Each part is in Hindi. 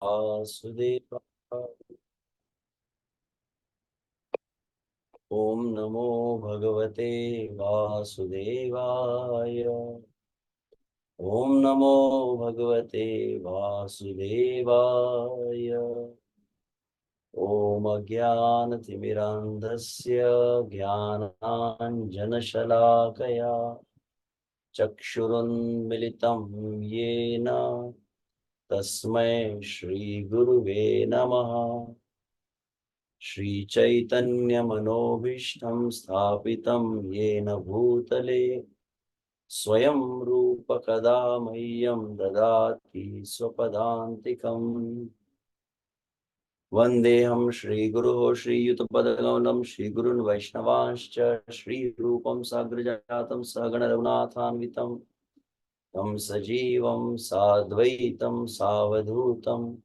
वासुदेव। ओम नमो भगवते वासुदेवाय। ओम नमो भगवते वासुदेवाय। ओम अज्ञानतिमिरान्धस्य ज्ञानाञ्जनशलाकया चक्षुरुन्मिलितं येन तस्मै श्रीगुरुवे नमः। श्रीचैतन्यमनोभीष्टं स्थापितं येन भूतले स्वयं रूप कदा मह्यं ददाति स्वपदान्तिकम्। वन्देऽहं श्रीगुरोः श्रीयुतपदकमलं श्रीगुरून् वैष्णवांश्च श्रीरूपं साग्रजातं सहगण रघुनाथान्वितं तं सजीवं साद्वैतं सावधूतं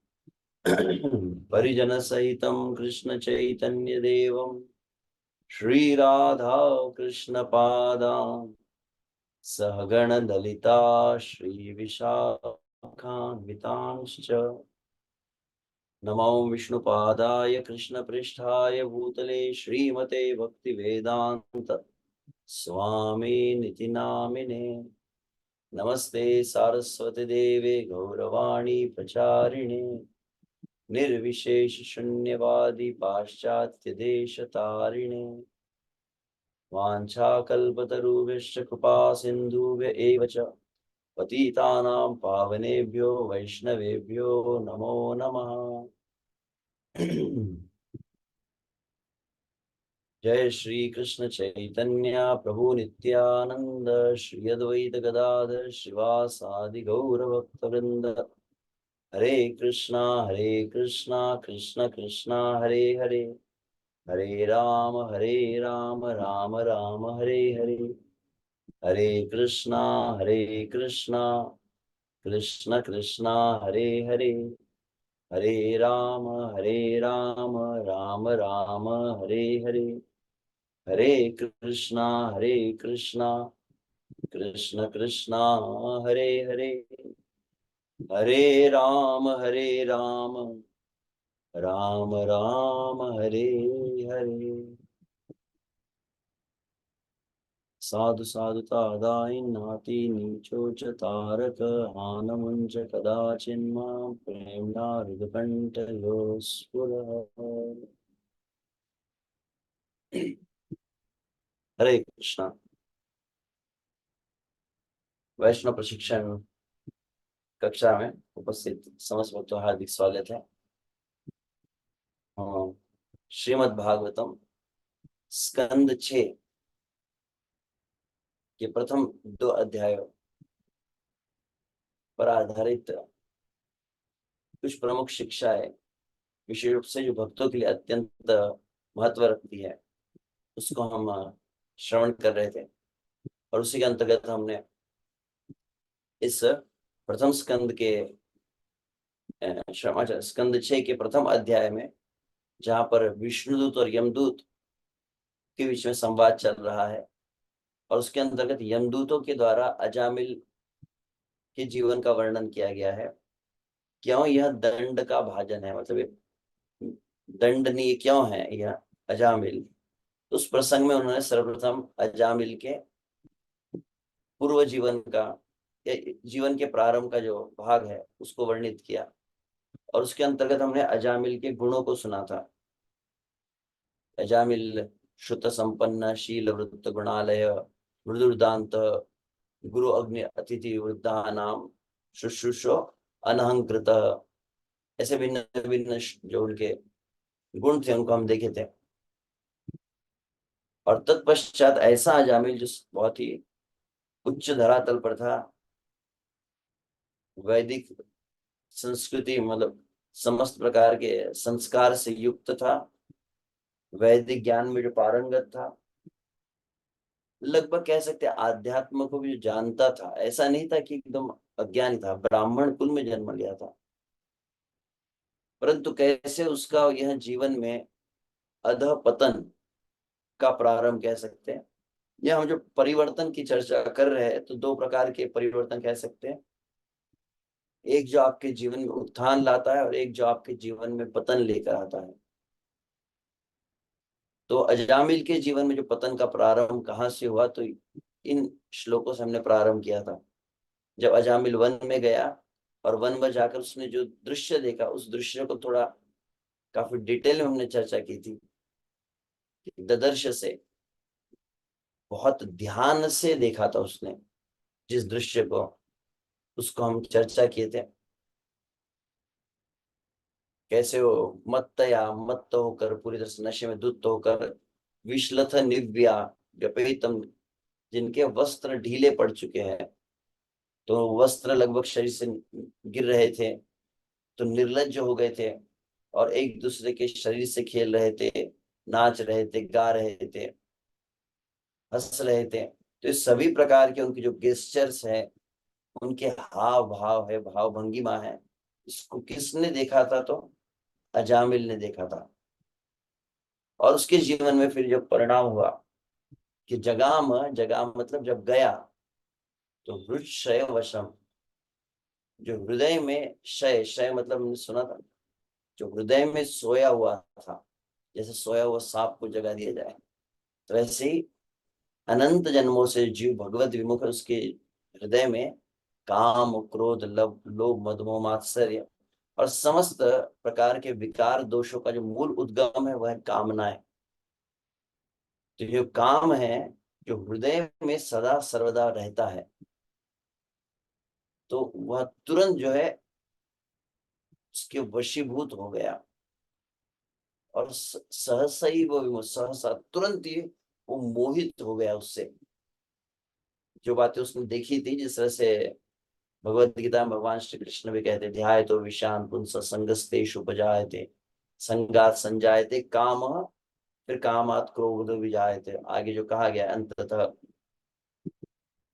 परिजनसहितं कृष्णचैतन्यदेवं श्रीराधा कृष्णपादान् सहगण ललिता श्रीविशाखान्वितांश्च नमो विष्णुपादाय कृष्णपृष्ठाय भूतले श्रीमते भक्तिवेदान्त स्वामिनिति नामिने। नमस्ते सारस्वती देवे गौरवाणी प्रचारिणे निर्विशेष शून्यवादी पाश्चात्य देश तारिणे वाञ्छाकल्पतरुभ्यश्च कृपा सिन्धुभ्य एव च पतितानां पावनेभ्यो वैष्णवेभ्यो नमो नमः। जय श्री कृष्ण चैतन्य प्रभु नित्यानंद श्री अद्वैत गदाधर श्रीवासादि गौर भक्तवृंद। हरे कृष्णा कृष्ण कृष्णा हरे हरे, हरे राम राम राम हरे हरे। हरे कृष्णा कृष्ण कृष्ण हरे हरे, हरे राम राम राम हरे हरे। हरे कृष्णा कृष्ण कृष्ण हरे हरे, हरे राम राम राम हरे हरे। साधु साधु तादाय नाति नीचो च तारक हानमुंच कदाचिन्मां प्रेम्णा हृदकंठयोस्फुरः। हरे कृष्णा। वैष्णव प्रशिक्षण कक्षा में उपस्थित समस्त भक्तों हार्दिक स्वागत है। श्रीमद् भागवतम स्कंद 6 के प्रथम 2 अध्यायों पर आधारित कुछ प्रमुख शिक्षाएं विशेष रूप से जो भक्तों के लिए अत्यंत महत्व रखती है उसको हम श्रवण कर रहे थे। और उसी के अंतर्गत हमने इस प्रथम स्कंद के स्कंद 6 के प्रथम अध्याय में जहां पर विष्णुदूत और यमदूत के बीच में संवाद चल रहा है और उसके अंतर्गत यमदूतों के द्वारा अजामिल के जीवन का वर्णन किया गया है। क्यों यह दंड का भाजन है, मतलब दंडनीय क्यों है यह अजामिल। उस प्रसंग में उन्होंने सर्वप्रथम अजामिल के पूर्व जीवन का या जीवन के प्रारंभ का जो भाग है उसको वर्णित किया और उसके अंतर्गत हमने अजामिल के गुणों को सुना था। अजामिल श्रुत संपन्न शील वृत्त गुणालय मृदुर्दांत गुरु अग्नि अतिथि वृद्धा नाम शुश्रूषो अनहंकृत, ऐसे भिन्न भिन्न जो उनके गुण थे उनको हम देखे थे। और तत्पश्चात ऐसा अजामिल जो बहुत ही उच्च धरातल पर था, वैदिक संस्कृति मतलब समस्त प्रकार के संस्कार से युक्त था, वैदिक ज्ञान में जो पारंगत था, लगभग कह सकते आध्यात्म को भी जो जानता था। ऐसा नहीं था कि एकदम अज्ञानी था, ब्राह्मण कुल में जन्म लिया था, परंतु कैसे उसका यह जीवन में अधः पतन का प्रारंभ कह सकते हैं। यह हम जो परिवर्तन की चर्चा कर रहे हैं तो 2 प्रकार के परिवर्तन कह सकते हैं। एक जो आपके जीवन में उत्थान लाता है और एक जो आपके जीवन में पतन लेकर आता है। तो अजामिल के जीवन में जो पतन का प्रारंभ कहाँ से हुआ, तो इन श्लोकों से हमने प्रारंभ किया था। जब अजामिल वन में गया और वन में जाकर उसने जो दृश्य देखा, उस दृश्य को थोड़ा काफी डिटेल में हमने चर्चा की थी। ददर्श से बहुत ध्यान से देखा था उसने जिस दृश्य को, उसको हम चर्चा किए थे। कैसे वो मत्त होकर, पूरी तरह से नशे में धुत होकर, विश्लथ निव्या व्यपेतम, जिनके वस्त्र ढीले पड़ चुके हैं, तो वस्त्र लगभग शरीर से गिर रहे थे, तो निर्लज्ज हो गए थे और एक दूसरे के शरीर से खेल रहे थे, नाच रहे थे, गा रहे थे, हंस रहे थे। तो ये सभी प्रकार के उनके जो गेस्चर्स हैं, उनके हाव भाव है, भाव भंगिमा है, इसको किसने देखा था, तो अजामिल ने देखा था। और उसके जीवन में फिर जब परिणाम हुआ कि जगाम, जगाम मतलब जब गया, तो हृदय वशम, जो हृदय में शय, शय मतलब हमने सुना था, जो हृदय में सोया हुआ था, जैसे सोया हुआ सांप को जगा दिया जाए, तो वैसे ही अनंत जन्मों से जीव भगवत विमुख है, उसके हृदय में काम क्रोध लब लोभ मद मोह मात्सर्य और समस्त प्रकार के विकार दोषों का जो मूल उद्गम है वह कामना है। तो जो काम है, जो हृदय में सदा सर्वदा रहता है, तो वह तुरंत जो है उसके वशीभूत हो गया। और सहसा ही वो सहसा तुरंत ही वो मोहित हो गया उससे। जो बातें उसने देखी थी, जिस तरह से भगवत गीता में भगवान श्री कृष्ण भी कहते, ध्याय तो विषान पुंस संगस्तेषु उपजायते, संगात संजायते काम, फिर कामात क्रोध विजायते, आगे जो कहा गया अंततः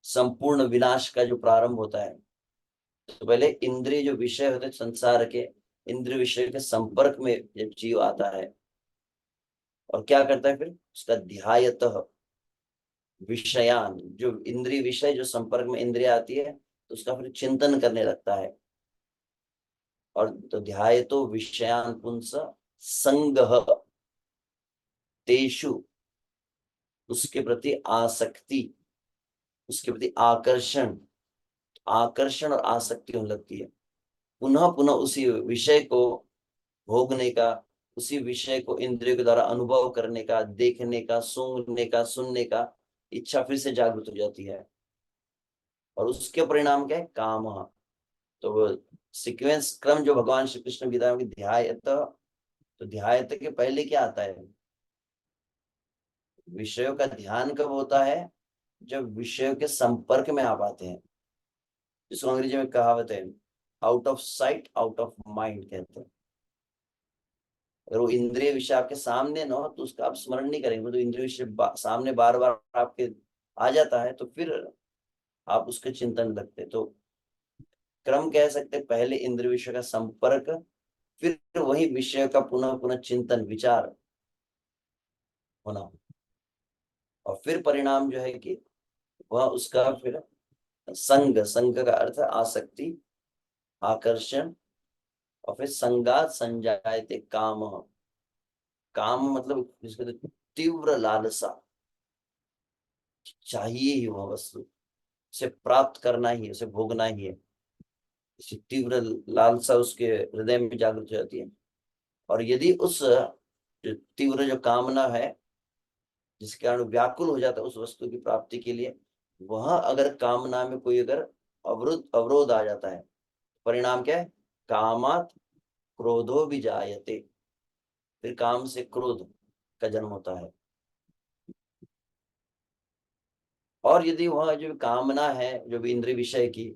संपूर्ण विनाश का जो प्रारंभ होता है। तो पहले इंद्रिय जो विषय होते हैं संसार के, इंद्रिय विषय के संपर्क में जब जीव आता है, और क्या करता है, फिर उसका ध्यायतः विषयान, जो इंद्रिय विषय जो संपर्क में इंद्रिया आती है, तो उसका फिर चिंतन करने लगता है। और तो ध्यायतो विषयान पुंस संगह तेषु, उसके प्रति आसक्ति, उसके प्रति आकर्षण, आकर्षण और आसक्ति होने लगती है। पुनः पुनः उसी विषय को भोगने का, उसी विषय को इंद्रियों के द्वारा अनुभव करने का, देखने का, सूंघने का, सुनने का इच्छा फिर से जागृत हो जाती है। और उसके परिणाम क्या है, काम। तो वो सीक्वेंस क्रम जो भगवान श्री कृष्ण गीता में ध्यायत, तो ध्यायत के पहले क्या आता है, विषयों का ध्यान कब होता है, जब विषयों के संपर्क में आ पाते हैं, जिसको अंग्रेजी में कहावत है, out of sight out of mind कहते हैं। अगर वो इंद्रिय विषय आपके सामने ना हो तो उसका आप स्मरण नहीं करेंगे, तो इंद्रिय विषय सामने बार बार आपके आ जाता है, तो फिर आप उसके चिंतन लगते। तो क्रम कह सकते, पहले इंद्रिय विषय का संपर्क, फिर वही विषय का पुनः पुनः चिंतन विचार होना, और फिर परिणाम जो है कि वह उसका फिर संग, संग का अर्थ है आसक्ति, आकर्षण, और फिर संगात संजायते काम, काम मतलब जिसको तीव्र लालसा, चाहिए ही वह वस्तु, उसे प्राप्त करना ही है, उसे भोगना ही है, इसी तीव्र लालसा उसके हृदय में जागृत हो जाती है। और यदि उस जो तीव्र जो कामना है, जिसके कारण व्याकुल हो जाता है उस वस्तु की प्राप्ति के लिए, वह अगर कामना में कोई अगर अवरोध आ जाता है, परिणाम क्या है, कामात क्रोधो भी जायते, फिर काम से क्रोध का जन्म होता है। और यदि वह जो कामना है, जो भी इंद्रिय विषय की,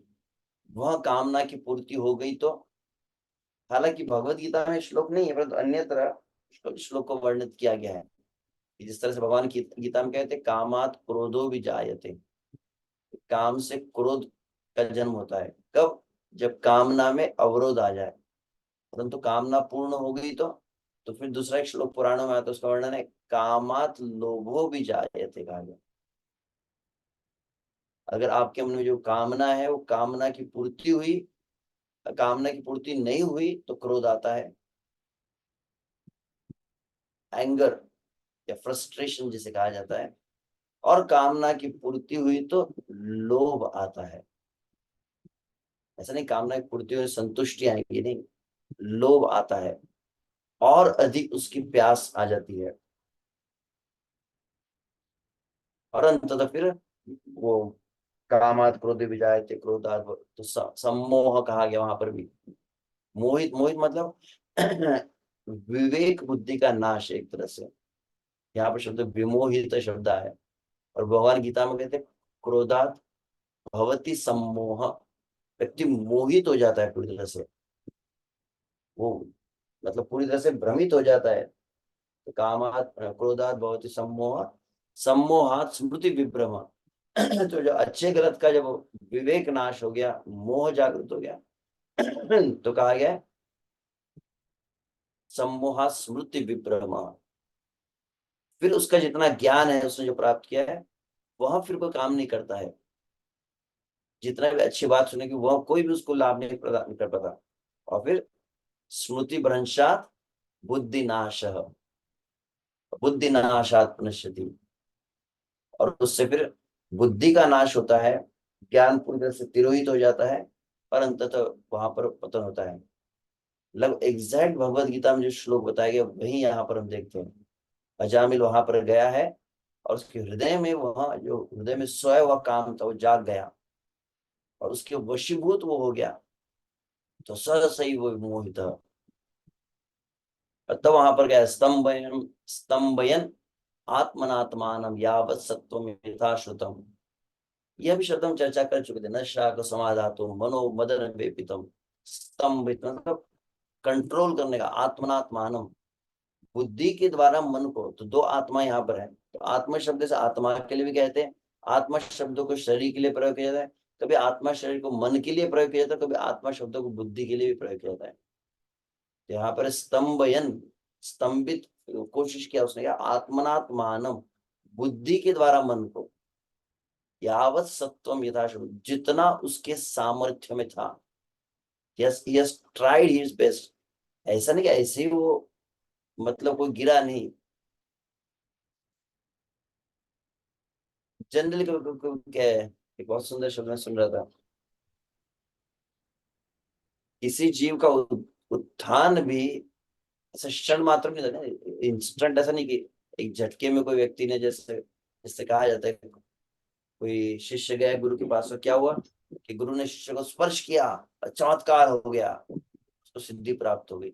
वह कामना की पूर्ति हो गई, तो हालांकि भगवत गीता में श्लोक नहीं है, परंतु अन्यत्र श्लोक को वर्णित किया गया है कि जिस तरह से भगवान की गीता में कहते, कामात क्रोधो भी जायते, काम से क्रोध का जन्म होता है। कब, जब कामना में अवरोध आ जाए। परंतु कामना पूर्ण हो गई, तो फिर दूसरा एक श्लोक पुराणों में आता है, उसका वर्णन है, कामात लोभो भी जायते, कहा गया। अगर आपके मन में जो कामना है वो कामना की पूर्ति हुई, कामना की पूर्ति नहीं हुई तो क्रोध आता है, एंगर या फ्रस्ट्रेशन जिसे कहा जाता है, और कामना की पूर्ति हुई तो लोभ आता है। ऐसा नहीं कामना की पूर्ति हुई संतुष्टि आएगी, नहीं, लोभ आता है और अधिक उसकी प्यास आ जाती है, और अंततः फिर वो कामात क्रोधे विजायते क्रोधात तो सम्मोह कहा गया वहां पर भी। मोहित, मोहित मतलब विवेक बुद्धि का नाश एक तरह से। यहाँ पर शब्द विमोहित शब्द है, और भगवान गीता में कहते हैं क्रोधात भवति सम्मोह, व्यक्ति मोहित हो जाता है पूरी तरह से, वो मतलब पूरी तरह से भ्रमित हो जाता है। तो कामात क्रोधात भवति सम्मोह, सम्मोहात स्मृति विभ्रम। तो जो अच्छे गलत का जब विवेक नाश हो गया, मोह जागृत हो गया, तो कहा गया है सम्मोहा स्मृति विभ्रम। फिर उसका जितना ज्ञान है उसने जो प्राप्त किया है वह फिर कोई काम नहीं करता है, जितना भी अच्छी बात सुनेगी वह कोई भी उसको लाभ नहीं प्रदान कर पाता। और फिर स्मृति भ्रंशात बुद्धि नाश, बुद्धि नाशात नश्यति, और उससे फिर बुद्धि का नाश होता है, ज्ञान पूरी तरह से तिरोहित हो जाता है, और अंततः वहां पर पतन होता है। मतलब एग्जैक्ट भगवत गीता में जो श्लोक बताया गया वही यहाँ पर हम देखते हैं। अजामिल वहां पर गया है और उसके हृदय में, वहां जो हृदय में सोया हुआ काम था वो जाग गया और उसके वशीभूत वो हो गया, तो सही वो मोहित। तब वहां पर गया स्तंभयन, स्तंभयन आत्मनात्मान यावत सत्वम यथा श्रुतम। यह भी शब्द हम चर्चा कर चुके थे, नशा को समाधातु मनो मदन वेपितम। स्तंभित मतलब कंट्रोल करने का, आत्मनात्मानम बुद्धि के द्वारा मन को। तो दो आत्मा यहाँ पर है, तो आत्मा शब्द से आत्मा के लिए भी कहते हैं, आत्मा शब्दों को शरीर के लिए प्रयोग किया जाता है, कभी आत्मा शरीर को मन के लिए प्रयोग किया जाता है, कभी आत्मा शब्दों को बुद्धि के लिए भी प्रयोग किया जाता है। तो यहाँ पर स्तंभयन, स्तंभित कोशिश किया उसने, क्या आत्मनात्मानम बुद्धि के द्वारा मन को, यावत सत्वम यथाशक्ति जितना उसके सामर्थ्य में था। Yes yes tried his best. ऐसा नहीं कि ऐसे ही वो मतलब कोई गिरा नहीं। जनरली क्या है, एक बहुत सुंदर शब्द मैं सुन रहा था, किसी जीव का उत्थान भी ऐसा क्षण मात्र में नहीं, इंस्टेंट ऐसा नहीं कि एक झटके में कोई व्यक्ति ने, जैसे जिससे कहा जाता है कोई शिष्य गया गुरु के पास, तो क्या हुआ कि गुरु ने शिष्य को स्पर्श किया, चमत्कार हो गया, उसको सिद्धि प्राप्त हो गई।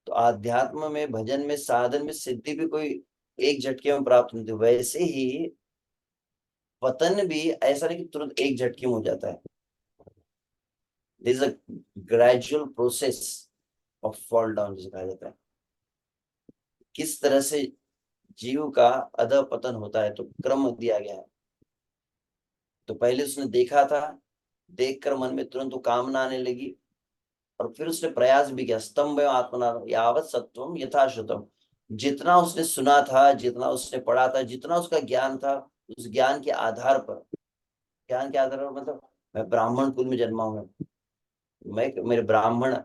तो आध्यात्म में, भजन में, साधन में सिद्धि भी कोई एक झटके में प्राप्त नहीं होती। वैसे ही पतन भी ऐसा नहीं कि तुरंत एक झटके में हो जाता है। This is a gradual process of fall down जिसे कहा जाता है। किस तरह से जीव का अधः पतन होता है, तो क्रम दिया गया है। तो पहले उसने देखा था, देखकर मन में तुरंत वो कामना आने लगी, और फिर उसने प्रयास भी किया, स्तंभ आत्मना यावत सत्वम यथाश्रुतम। जितना उसने सुना था, जितना उसने पढ़ा था, जितना उसका ज्ञान था, उस ज्ञान के आधार पर, ज्ञान के आधार पर मतलब मैं ब्राह्मण कुल में जन्मा हूं, मैं, मेरे ब्राह्मण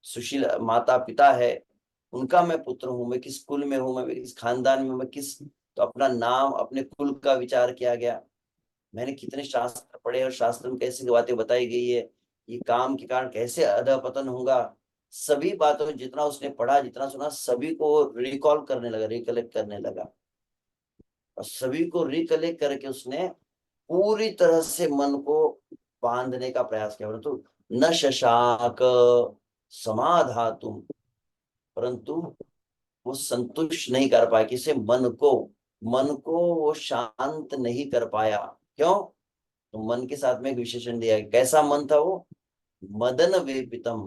सुशील माता पिता है, उनका मैं पुत्र हूँ, मैं किस कुल में हूँ, मैं किस खानदान में हूँ, मैं किस, तो अपना नाम, अपने कुल का विचार किया गया। मैंने कितने शास्त्र पढ़े और शास्त्र में कैसी बातें बताई गई है, ये काम के कारण कैसे अधःपतन होगा, सभी बातों में जितना उसने पढ़ा, जितना सुना, सभी को रिकॉल करने लगा, रिकलेक्ट करने लगा, और सभी को रिकलेक्ट करके उसने पूरी तरह से मन को बांधने का प्रयास किया, परंतु न शशाक समाधातुम, परंतु वो संतुष्ट नहीं कर पाया, किसे, मन को, मन को वो शांत नहीं कर पाया। क्यों? तो मन के साथ में एक विशेषण दिया है, कैसा मन था वो, मदन वेपितम,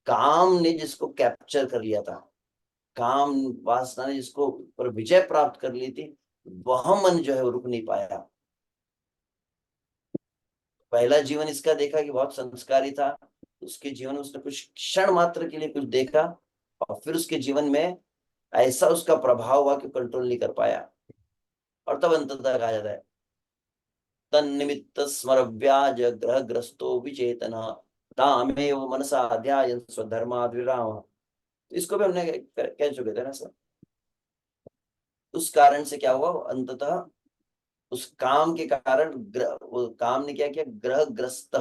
काम ने जिसको कैप्चर कर लिया था, काम वासना ने जिसको पर विजय प्राप्त कर ली थी, वह मन जो है वो रुक नहीं पाया। पहला जीवन इसका देखा कि बहुत संस्कारी था, उसके जीवन में उसने कुछ क्षण मात्र के लिए कुछ देखा, और फिर उसके जीवन में ऐसा उसका प्रभाव हुआ कि कंट्रोल नहीं कर पाया, और तब अंततः कहा जाता है तन्निमित्त स्मर व्याज ग्रह ग्रस्तो विचेतन, तामेव मनसा ध्यायन् स्वधर्माद् विरामः। तो इसको भी हमने कह चुके थे ना सर। उस कारण से क्या हुआ, अंततः उस काम के कारण वो काम ने क्या किया, ग्रह ग्रस्त,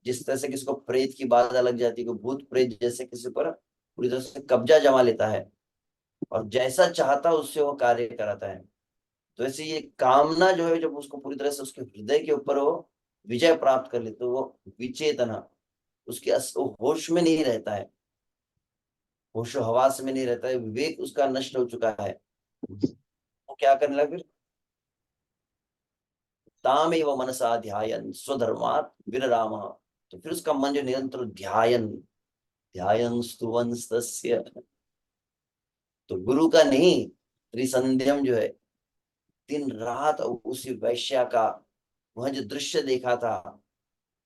जिस तरह से किसी को प्रेत की बाधा लग जाती है, कोई भूत प्रेत जैसे किसी पर पूरी तरह से कब्जा जमा लेता है और जैसा चाहता उससे वो कार्य कराता है। तो ऐसे ये कामना जो है, जब उसको पूरी तरह से उसके हृदय के ऊपर वो विजय प्राप्त कर ले, तो वो विचेतना, उसके वो होश में नहीं रहता है, होशो हवास में नहीं रहता है, विवेक उसका नष्ट हो चुका है। वो क्या करने लगा फिर, तामेव मनसा ध्यायन स्वधर्मात् विरराम। तो फिर उसका मन जो निरंतर ध्यायन, ध्यायन स्तुवन तस्य, तो गुरु का नहीं, त्रिसंध्यम जो है, दिन रात उसी वैश्या का वह जो दृश्य देखा था,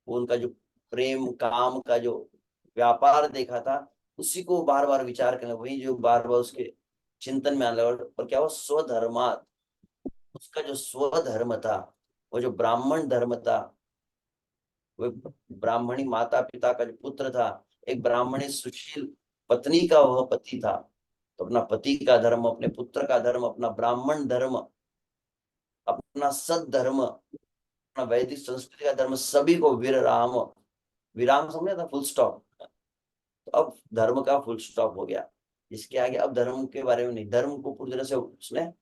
वो उनका जो प्रेम काम का जो व्यापार देखा था, उसी को बार बार विचार करना, वही जो बार बार उसके चिंतन में आने लगा। और क्या हुआ, स्वधर्मात्, उसका जो स्वधर्म था, वो जो ब्राह्मण धर्म था, वो ब्राह्मणी माता पिता का जो पुत्र था, एक ब्राह्मणी सुशील पत्नी का वह पति था, तो अपना पति का धर्म, अपने पुत्र का धर्म, अपना ब्राह्मण धर्म, अपना सद धर्म, अपना वैदिक संस्कृति का धर्म, सभी को विराम, विराम समझा था, फुल स्टॉप। तो अब धर्म का फुल स्टॉप हो गया, इसके आगे अब धर्म के बारे में नहीं, धर्म को पूरी तरह से उसने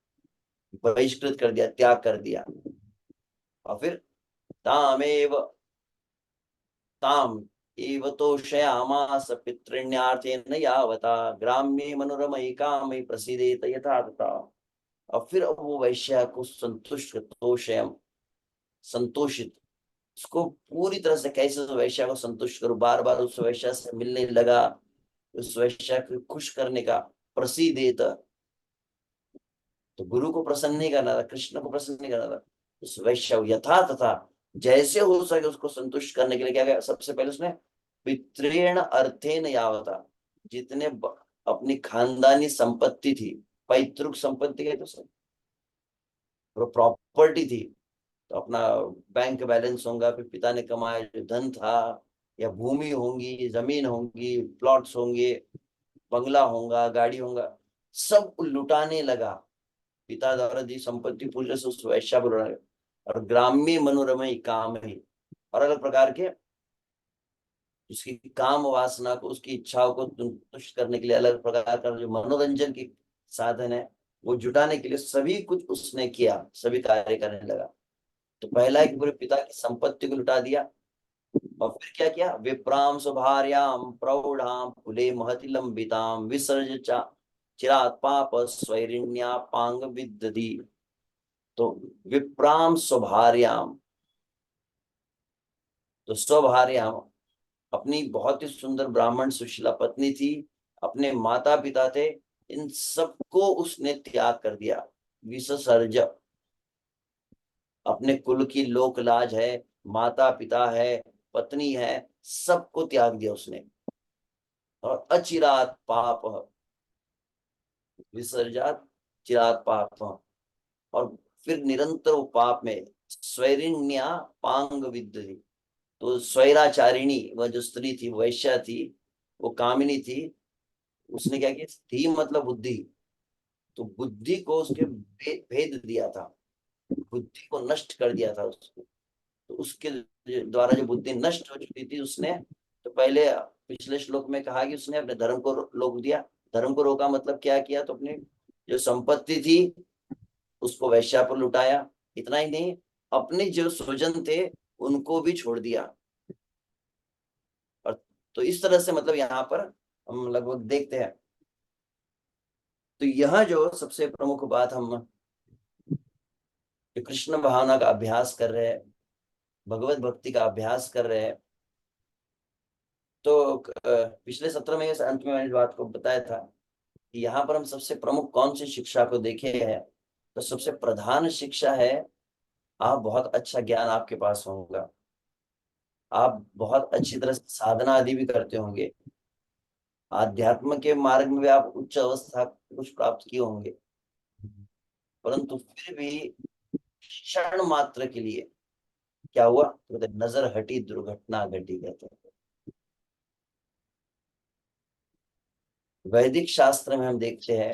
बहिष्कृत कर दिया, त्याग कर दिया। और फिर तामेव ताम एव तोषयामास पितृण्यार्थेन यावता ग्राम्ये मनोरमयी कामयी प्रसीदेत यथा तथा। और फिर अब वो वैश्या को संतुष्ट, तोषयम, संतोषित, उसको पूरी तरह से कैसे उस वैश्या को संतुष्ट करूं, बार बार उस वैश्या से मिलने लगा, उस वैश्या को खुश करने का, प्रसीदेत, तो गुरु को प्रसन्न नहीं करना था, कृष्ण को प्रसन्न नहीं करना था, उस वैश्य यथा तथा जैसे हो सके उसको संतुष्ट करने के लिए क्या किया, सबसे पहले उसने पितृण अर्थेन यावता, जितने अपनी खानदानी संपत्ति थी, पैतृक संपत्ति है तो सर, प्रॉपर्टी थी, तो अपना बैंक बैलेंस होगा, फिर पिता ने कमाया जो धन था, या भूमि होंगी, जमीन होंगी, प्लॉट्स होंगे, बंगला होगा, गाड़ी होगा, सब लुटाने लगा, पिता द्वारा दी संपत्ति पूरी तरह से उस वैश्या पर उड़ा। और ग्राम्य मनोरमय काम ही, और अलग प्रकार के उसकी काम वासना को, उसकी इच्छाओं को संतुष्ट करने के लिए अलग प्रकार का जो मनोरंजन की साधन है, वो जुटाने के लिए सभी कुछ उसने किया, सभी कार्य करने लगा। तो पहला एक पूरे पिता की संपत्ति को लुटा दिया, और फिर क्या किया, विप्राम सुभार्याम प्रौढ़ाम कुले महति लंबिताम विसर्ज चिरात पाप स्वैरिण्या पांग विदधि। तो विप्राम स्वभार्याम, तो स्वभार्याम अपनी बहुत ही सुंदर ब्राह्मण सुशीला पत्नी थी, अपने माता पिता थे, इन सबको उसने त्याग कर दिया, विसर्ज, अपने कुल की लोक लाज है, माता पिता है, पत्नी है, सबको त्याग दिया उसने। और अचिरात पाप, विसर्जात चिरात पाप, और फिर निरंतर वो पाप में, स्वैरिण्या पांग विद्धि, तो स्वैराचारिणी वह जो स्त्री थी, वैश्या थी, वो कामिनी थी, उसने क्या किया, थी मतलब बुद्धि, तो बुद्धि को उसके भेद दिया था, बुद्धि को नष्ट कर दिया था उसको। तो उसके द्वारा जो बुद्धि नष्ट हो चुकी थी, उसने तो पहले पिछले श्लोक में कहा कि उसने अपने धर्म को रोक दिया। धर्म को रोका मतलब क्या किया, तो अपनी जो संपत्ति थी उसको वैश्या पर लुटाया, इतना ही नहीं, अपने जो स्वजन थे उनको भी छोड़ दिया। और तो इस तरह से मतलब यहाँ पर हम लगभग देखते हैं। तो यह जो सबसे प्रमुख बात, हम जो कृष्ण भावना का अभ्यास कर रहे हैं, भगवत भक्ति का अभ्यास कर रहे हैं, तो पिछले सत्र में इस अंत में मैंने इस बात को बताया था कि यहाँ पर हम सबसे प्रमुख कौन सी शिक्षा को देखे हैं, तो सबसे प्रधान शिक्षा है, आप बहुत अच्छा ज्ञान आपके पास होगा, आप बहुत अच्छी तरह से साधना आदि भी करते होंगे, आध्यात्म के मार्ग में भी आप उच्च अवस्था कुछ प्राप्त किए होंगे, परंतु फिर भी क्षण मात्र के लिए क्या हुआ, तो कहते नजर हटी दुर्घटना घटी, कहते हैं। वैदिक शास्त्र में हम देखते हैं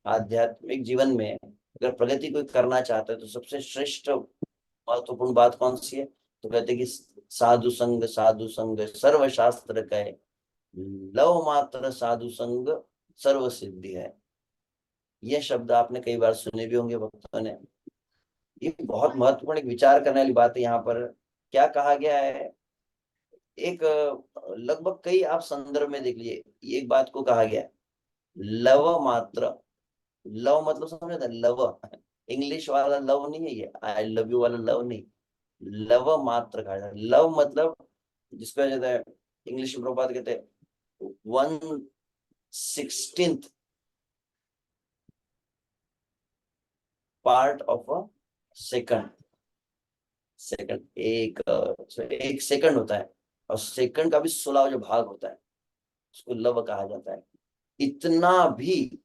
आध्यात्मिक जीवन में अगर प्रगति कोई करना चाहता है तो सबसे श्रेष्ठ महत्वपूर्ण बात कौन सी है? तो कहते हैं कि साधु संग सर्व शास्त्र कहे, लव मात्र साधु संग सर्व सिद्धि है। ये शब्द आपने कई बार सुने भी होंगे भक्तों ने। ये बहुत महत्वपूर्ण एक विचार करने वाली बात है। यहाँ पर क्या कहा गया है, एक लगभग कई आप संदर्भ में देख लीजिए एक बात को कहा गया है, लव मात्र। लव मतलब समझ था, लव इंग्लिश वाला लव नहीं है, ये आई लव यू वाला लव नहीं, लव मात्र कहा जाता है। लव मतलब जिसको कहते हैं इंग्लिश में प्रभुपाद कहते हैं 1/16 part of a second. Second एक सेकंड होता है, और सेकंड का भी 16 जो भाग होता है उसको लव कहा जाता है। इतना भी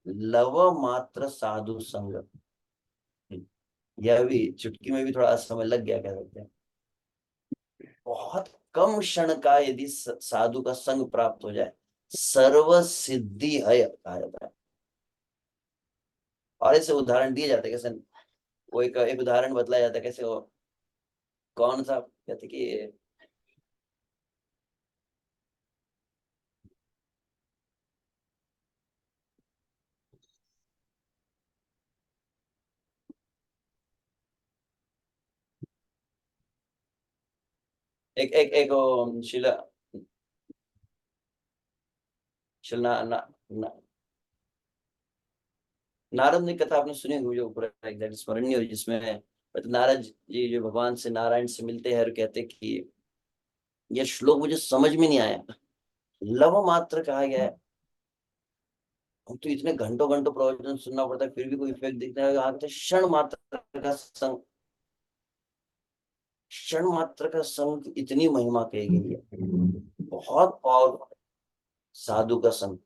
लव मात्र साधु संग, यह भी चुटकी में भी थोड़ा समय लग गया कह सकते हैं। बहुत कम क्षण का यदि साधु का संग प्राप्त हो जाए, सर्व सिद्धि है कहा जाता है। और ऐसे उदाहरण दिए जाते हैं कैसे, वो एक उदाहरण बतलाया जाता है कैसे, वो कौन सा कहते कि एक शिला शिला नारद की कथा आपने सुनी होगी, जो पूरा एग्जैक्ट स्मरण नहीं हो, जिसमें मतलब नारद जी जो भगवान से नारायण से मिलते हैं और कहते कि ये श्लोक मुझे समझ में नहीं आया, लव मात्र कहा गया है। हम तो इतने घंटों घंटों प्रवचन सुनना पड़ता है फिर भी कोई इफेक्ट दिखने लगा, आगे क्षण मात्र का संग, क्षण मात्र का संग इतनी महिमा कही गई है, बहुत पावरफुल। साधु का संग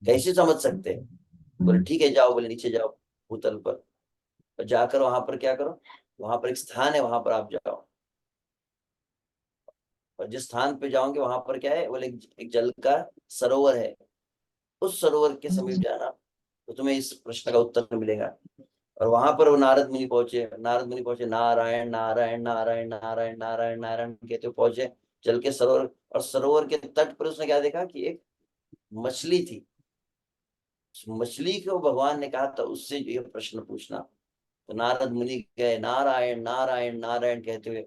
कैसे समझ सकते हैं? बोले ठीक है जाओ, बोले नीचे जाओ भूतल पर, और जाकर वहां पर क्या करो, वहां पर एक स्थान है वहां पर आप जाओ, और जिस स्थान पे जाओगे वहां पर क्या है, बोले एक जल का सरोवर है, उस सरोवर के समीप जाना तो तुम्हें इस प्रश्न का उत्तर मिलेगा। और वहां पर वो नारद मुनि पहुंचे, नारायण नारायण नारायण नारायण नारायण नारायण कहते हुए पहुंचे जल के सरोवर। और सरोवर के तट पर उसने क्या देखा कि एक मछली थी। उस मछली को भगवान ने कहा था उससे ये प्रश्न पूछना। तो नारद मुनि गए, नारायण नारायण नारायण कहते हुए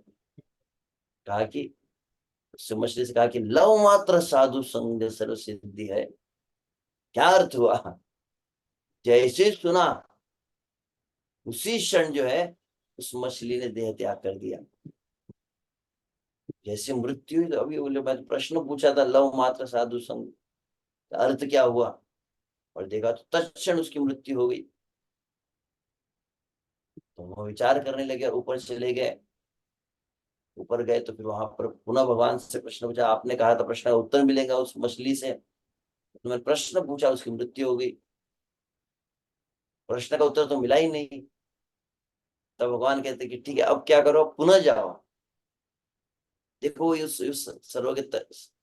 कहा कि, उससे मछली से कहा कि लव मात्र साधु संग सर्व सिद्धि है। क्या अर्थ हुआ? जैसे सुना उसी क्षण जो है उस मछली ने देह त्याग कर दिया। जैसे मृत्यु हुई, तो अभी बोले मैं प्रश्न पूछा था लव मात्र साधु संग का अर्थ क्या हुआ, और देखा तो तत्क्षण उसकी मृत्यु हो गई। तो वो विचार करने लगे और ऊपर चले गए। ऊपर गए तो फिर वहां पर पुनः भगवान से प्रश्न पूछा, आपने कहा था प्रश्न का उत्तर मिलेगा उस मछली से, तो मैंने प्रश्न पूछा उसकी मृत्यु हो गई, प्रश्न का उत्तर तो मिला ही नहीं। तब भगवान कहते कि ठीक है अब क्या करो, पुनः जाओ, देखो उस सरोवर के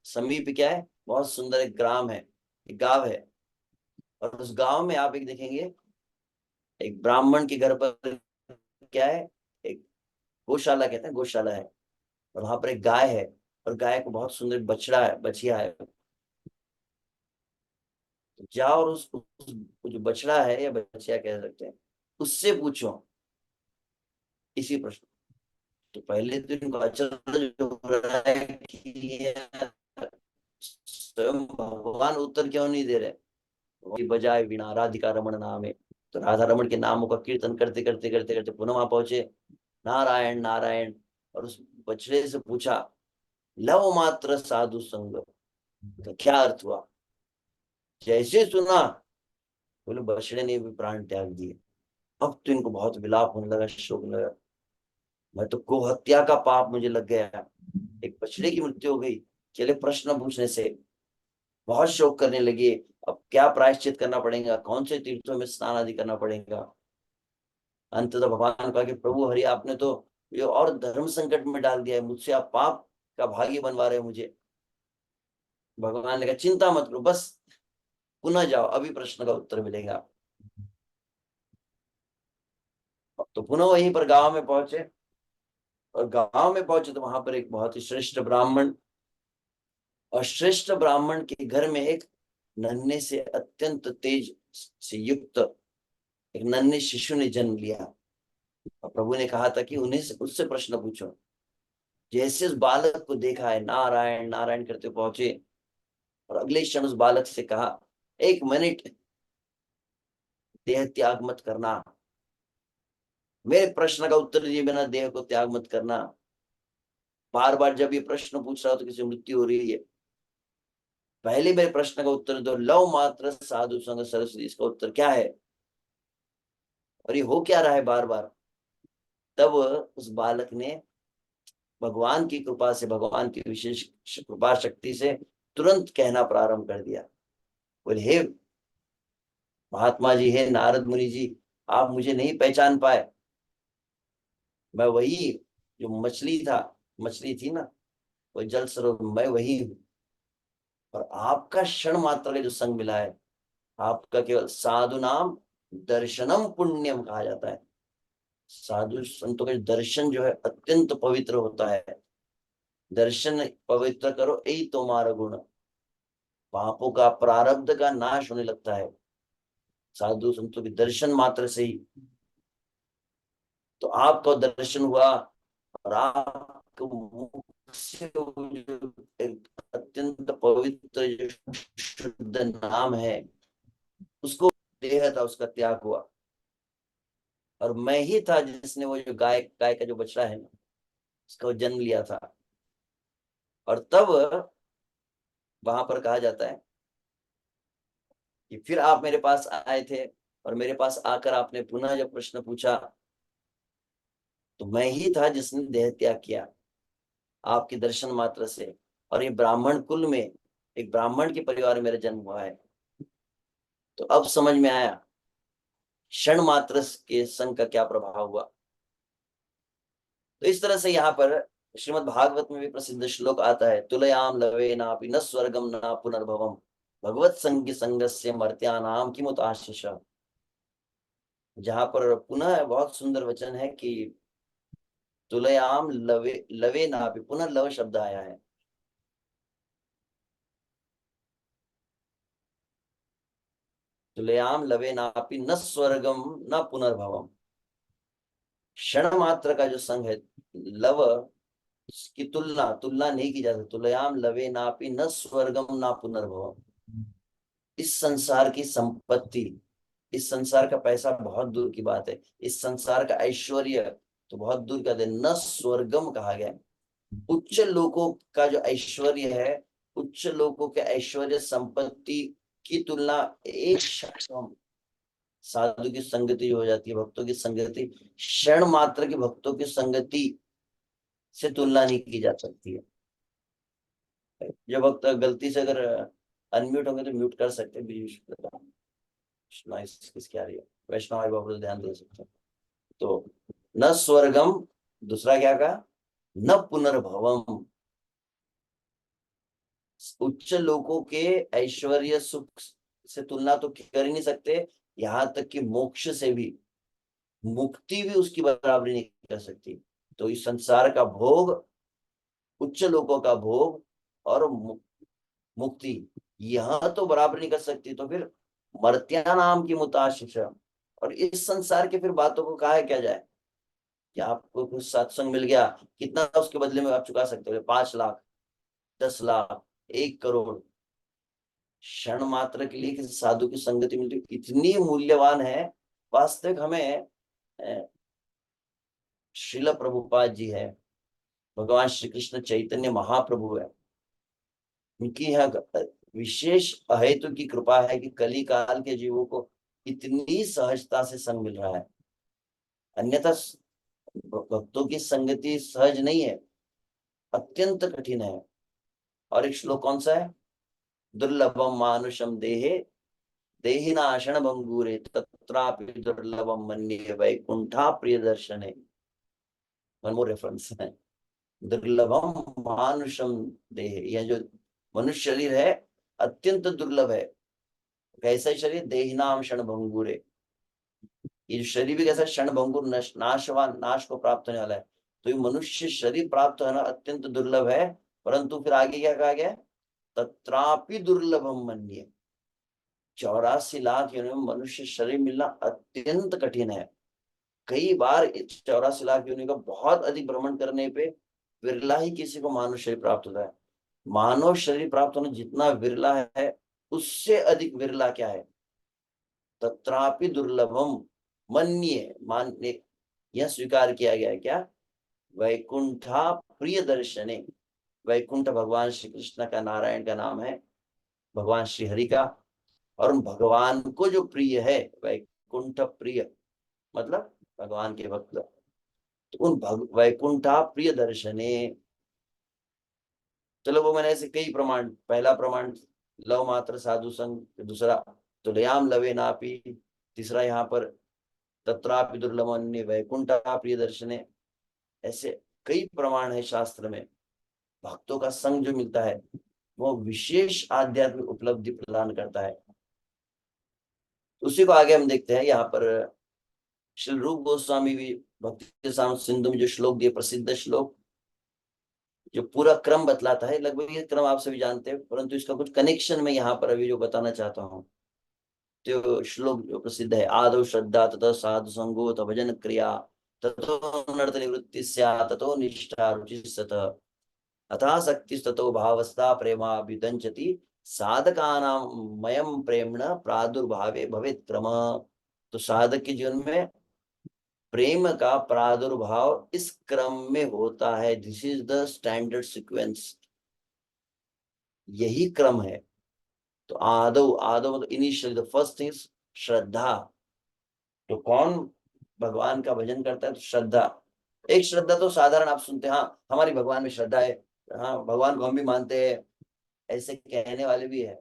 समीप क्या है, बहुत सुंदर एक ग्राम है, एक गांव है। और उस गांव में आप एक देखेंगे, एक ब्राह्मण के घर पर क्या है, एक गौशाला कहते हैं, गौशाला है। और वहां पर एक गाय है, और गाय को बहुत सुंदर बछड़ा है, बछिया है। तो जाओ और जो बछड़ा है या बछिया कह सकते हैं, उससे पूछो इसी प्रश्न। तो पहले तो इनको अचरज हो रहा है कि ये स्वयं भगवान उत्तर क्यों नहीं दे रहे। वही बजाय वीणा राधिका रमन नाम है, तो राधा रमन के नामों का कीर्तन करते करते करते करते पुनः वहां पहुंचे, नारायण नारायण। और उस बछड़े से पूछा लव मात्र साधु संग का क्या अर्थ हुआ? जैसे सुना, बोले बछड़े ने भी प्राण त्याग दिए। अब तो इनको बहुत विलाप होने लगा, शोक लगा, मैं तो गो हत्या का पाप मुझे लग गया, एक बछड़े की मृत्यु हो गई। चले प्रश्न पूछने से बहुत शोक करने लगे, अब क्या प्रायश्चित करना पड़ेगा, कौन से तीर्थों में स्नान आदि करना पड़ेगा। अंत तो भगवान कहा कि प्रभु हरि आपने तो ये और धर्म संकट में डाल दिया है, मुझसे आप पाप का भागी बनवा रहे हो मुझे। भगवान ने कहा चिंता मत करो, बस पुनः जाओ, अभी प्रश्न का उत्तर मिलेगा। तो पुनः वहीं पर गांव में पहुंचे, और गांव में पहुंचे तो वहां पर एक बहुत ही श्रेष्ठ ब्राह्मण, और श्रेष्ठ ब्राह्मण के घर में एक नन्हे से अत्यंत तेज से युक्त एक नन्हे शिशु ने जन्म लिया। और प्रभु ने कहा था कि उन्हें से उससे प्रश्न पूछो। जैसे उस बालक को देखा है, नारायण नारायण करते पहुंचे, और अगले क्षण उस बालक से कहा, 1 मिनट देह त्याग मत करना, मेरे प्रश्न का उत्तर दिए बिना देह को त्याग मत करना। बार बार जब ये प्रश्न पूछ रहा हो तो किसी मृत्यु हो रही है, पहले मेरे प्रश्न का उत्तर दो। लव मात्र साधु संग सरस्वती, इसका उत्तर क्या है और ये हो क्या रहा है बार बार। तब उस बालक ने भगवान की कृपा से, भगवान की विशेष कृपा शक्ति से तुरंत कहना प्रारंभ कर दिया। बोले, हे महात्मा जी, हे नारद मुनि जी, आप मुझे नहीं पहचान पाए। मैं वही जो मछली थी ना, वो जल सरोवर, मैं वही हूँ। और आपका क्षण मात्र का जो संग मिला है, आपका केवल साधु नाम दर्शनम पुण्यम कहा जाता है। साधु संतों के दर्शन जो है अत्यंत पवित्र होता है। दर्शन पवित्र करो, यही तुम्हारा गुण। पापों का, प्रारब्ध का नाश होने लगता है साधु संतों के दर्शन मात्र से ही। तो आपका दर्शन हुआ, और आपको मुख से वो जो एक अत्यंत पवित्र जो शुद्ध नाम है, उसको देह था उसका त्याग हुआ। और मैं ही था जिसने वो जो गाय गाय का जो बछड़ा है ना, उसका वो जन्म लिया था। और तब वहां पर कहा जाता है कि फिर आप मेरे पास आए थे, और मेरे पास आकर आपने पुनः जब प्रश्न पूछा, तो मैं ही था जिसने देह त्याग किया आपके दर्शन मात्र से। और ये ब्राह्मण कुल में, एक ब्राह्मण के परिवार में मेरा जन्म हुआ है। तो अब समझ में आया क्षण मात्र के संग का क्या प्रभाव हुआ। तो इस तरह से यहाँ पर श्रीमद् भागवत में भी प्रसिद्ध श्लोक आता है, तुलयाम लवे नापि न स्वर्गम न पुनर्भवम भगवत संग संगस्य मर्त्यानाम किमुत आशीष। जहाँ पर पुनः बहुत सुंदर वचन है कि तुलयाम लवे लवे नापि, पुनः लव शब्द आया है। तुलयाम लवे नापि न स्वर्गम न पुनर्भवम, क्षण मात्र का जो संग है, लव की तुलना तुलना नहीं की जा सकती। तुलयाम लवे नापि न स्वर्गम न पुनर्भवम। इस संसार की संपत्ति, इस संसार का पैसा बहुत दूर की बात है, इस संसार का ऐश्वर्य तो बहुत दूर का है। न स्वर्गम कहा गया, उच्च लोकों का जो ऐश्वर्य है, उच्च लोकों के ऐश्वर्य संपत्ति की तुलना एक क्षण, साधु की संगति हो जाती है, भक्तों की संगति, क्षण मात्र की भक्तों की संगति से तुलना नहीं की जा सकती है। जब वक्त गलती से अगर अनम्यूट होंगे तो म्यूट कर सकते हैं बीच में। नॉइस किसकी आ रही है, वैष्णव भाई बाबू ध्यान दे सकते हैं। तो न स्वर्गम, दूसरा क्या कहा, न पुनर्भवम। उच्च लोकों के ऐश्वर्य सुख से तुलना तो कर ही नहीं सकते, यहाँ तक कि मोक्ष से भी, मुक्ति भी उसकी बराबरी नहीं कर सकती। तो इस संसार का भोग, उच्च लोकों का भोग, और मुक्ति, यह तो बराबर नहीं कर सकती, तो फिर मर्त्या नाम की मुताशिश। और इस संसार के फिर बातों को कहा क्या जाए, कि आपको कुछ सत्संग मिल गया, कितना उसके बदले में आप चुका सकते हो, 5 लाख, 10 लाख, 1 करोड़। क्षण मात्र के लिए किसी साधु की संगति मिलती इतनी मूल्यवान है। वास्तविक हमें श्रील प्रभुपाद जी है, भगवान श्री कृष्ण चैतन्य महाप्रभु है, उनकी यहाँ विशेष अहेतु की कृपा है कि कली काल के जीवों को इतनी सहजता से संग मिल रहा है। अन्यथा भक्तों की संगति सहज नहीं है, अत्यंत कठिन है। और एक श्लोक कौन सा है, दुर्लभम मानुषम देहे देहिनाशन भंगूरे तत्रापि दुर्लभम मन्ये वैकुंठा प्रिय दर्शने। वन मोर रेफरेंस है, दुर्लभम मानुषम देह, यह जो मनुष्य शरीर है अत्यंत दुर्लभ है। कैसा शरीर, देहिनाम क्षण भंगुरे, ये शरीर भी कैसा क्षण भंगुर नाशवान, नाश को प्राप्त होने वाला है। तो ये मनुष्य शरीर प्राप्त होना अत्यंत दुर्लभ है, परंतु फिर आगे क्या कहा गया, तत्रापि दुर्लभम मन्ये, 84 लाख योनियों में मनुष्य शरीर मिलना अत्यंत कठिन है। कई बार 84 लाख योनियों का बहुत अधिक भ्रमण करने पे विरला ही किसी को मानव शरीर प्राप्त होता है। मानव शरीर प्राप्त होना जितना विरला है, उससे अधिक विरला क्या है, तत्रापि दुर्लभम मन्ये, मानने, यह स्वीकार किया गया है क्या, वैकुंठा प्रिय दर्शने, वैकुंठ भगवान श्री कृष्ण का, नारायण का नाम है, भगवान श्री हरि का, और भगवान को जो प्रिय है, वैकुंठ प्रिय मतलब भगवान के भक्त, तो उन वैकुंठा प्रिय दर्शने, चलो वो मैंने ऐसे कई प्रमाण, पहला प्रमाण लव मात्र साधु संग, दूसरा तुलयाम लवे नापी, तीसरा यहाँ पर तत्रापि दुर्लभम वैकुंठा प्रिय दर्शने, ऐसे कई प्रमाण है शास्त्र में। भक्तों का संग जो मिलता है वो विशेष आध्यात्मिक उपलब्धि प्रदान करता है। उसी को आगे हम देखते हैं यहाँ पर, श्री रूप गोस्वामी भी भक्ति साम सिंधु में जो श्लोक दिए, प्रसिद्ध श्लोक, जो पूरा क्रम बतलाता है, लगभग ये क्रम आप सभी जानते हैं, परंतु इसका कुछ कनेक्शन में यहाँ पर अभी जो बताना चाहता हूँ। तो श्लोक जो प्रसिद्ध है, आदौ श्रद्धा तथा साधु संगो तथा भजन क्रिया ततो नर्त निवृत्ति स्यात् ततो निष्ठा रुचि सत अथा शक्ति ततो भावस्था प्रेमाभिदंचति साधकानां मयम प्रेम्ण प्रादुर्भावे भवेत् क्रम। तो साधक के जीवन में प्रेम का प्रादुर्भाव इस क्रम में होता है, this is the standard sequence, यही क्रम है। तो आदो आदो मतलब इनिशियल, द फर्स्ट थिंग श्रद्धा। तो कौन भगवान का भजन करता है, तो श्रद्धा। एक श्रद्धा तो साधारण आप सुनते हैं, हाँ हमारी भगवान में श्रद्धा है, हाँ भगवान को हम भी मानते हैं, ऐसे कहने वाले भी है,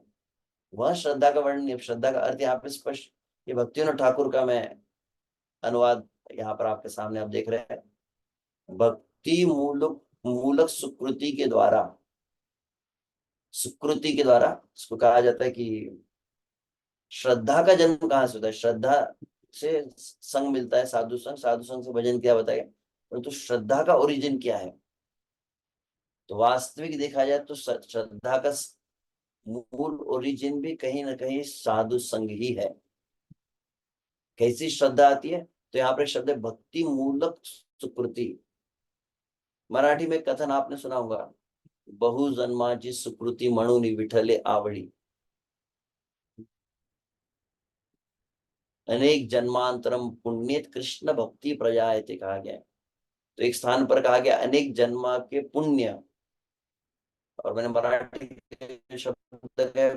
वह श्रद्धा का वर्णन नहीं। श्रद्धा का अर्थ यहाँ पे स्पष्ट, ये भक्तिविनोद ठाकुर का मैं अनुवाद यहाँ पर आपके सामने आप देख रहे हैं, भक्ति मूलक मूलक सुकृति के द्वारा, सुकृति के द्वारा इसको कहा जाता है कि श्रद्धा का जन्म कहाँ से होता है, श्रद्धा से संग मिलता है, साधु संग, साधु संग से भजन क्या बताया, परंतु श्रद्धा का ओरिजिन क्या है, तो वास्तविक देखा जाए तो श्रद्धा का मूल ओरिजिन भी कहीं ना कहीं साधु संग ही है। कैसी श्रद्धा आती है, तो यहाँ पर शब्द है भक्ति मूलक सुकृति। मराठी में कथन आपने सुना होगा, बहु जन्माची सुकृती म्हणून विठले आवडी, अनेक जन्मांतरम पुण्यत कृष्ण भक्ति प्रजायते कहा गया है। तो एक स्थान पर कहा गया अनेक जन्मा के पुण्य, और मैंने मराठी शब्द है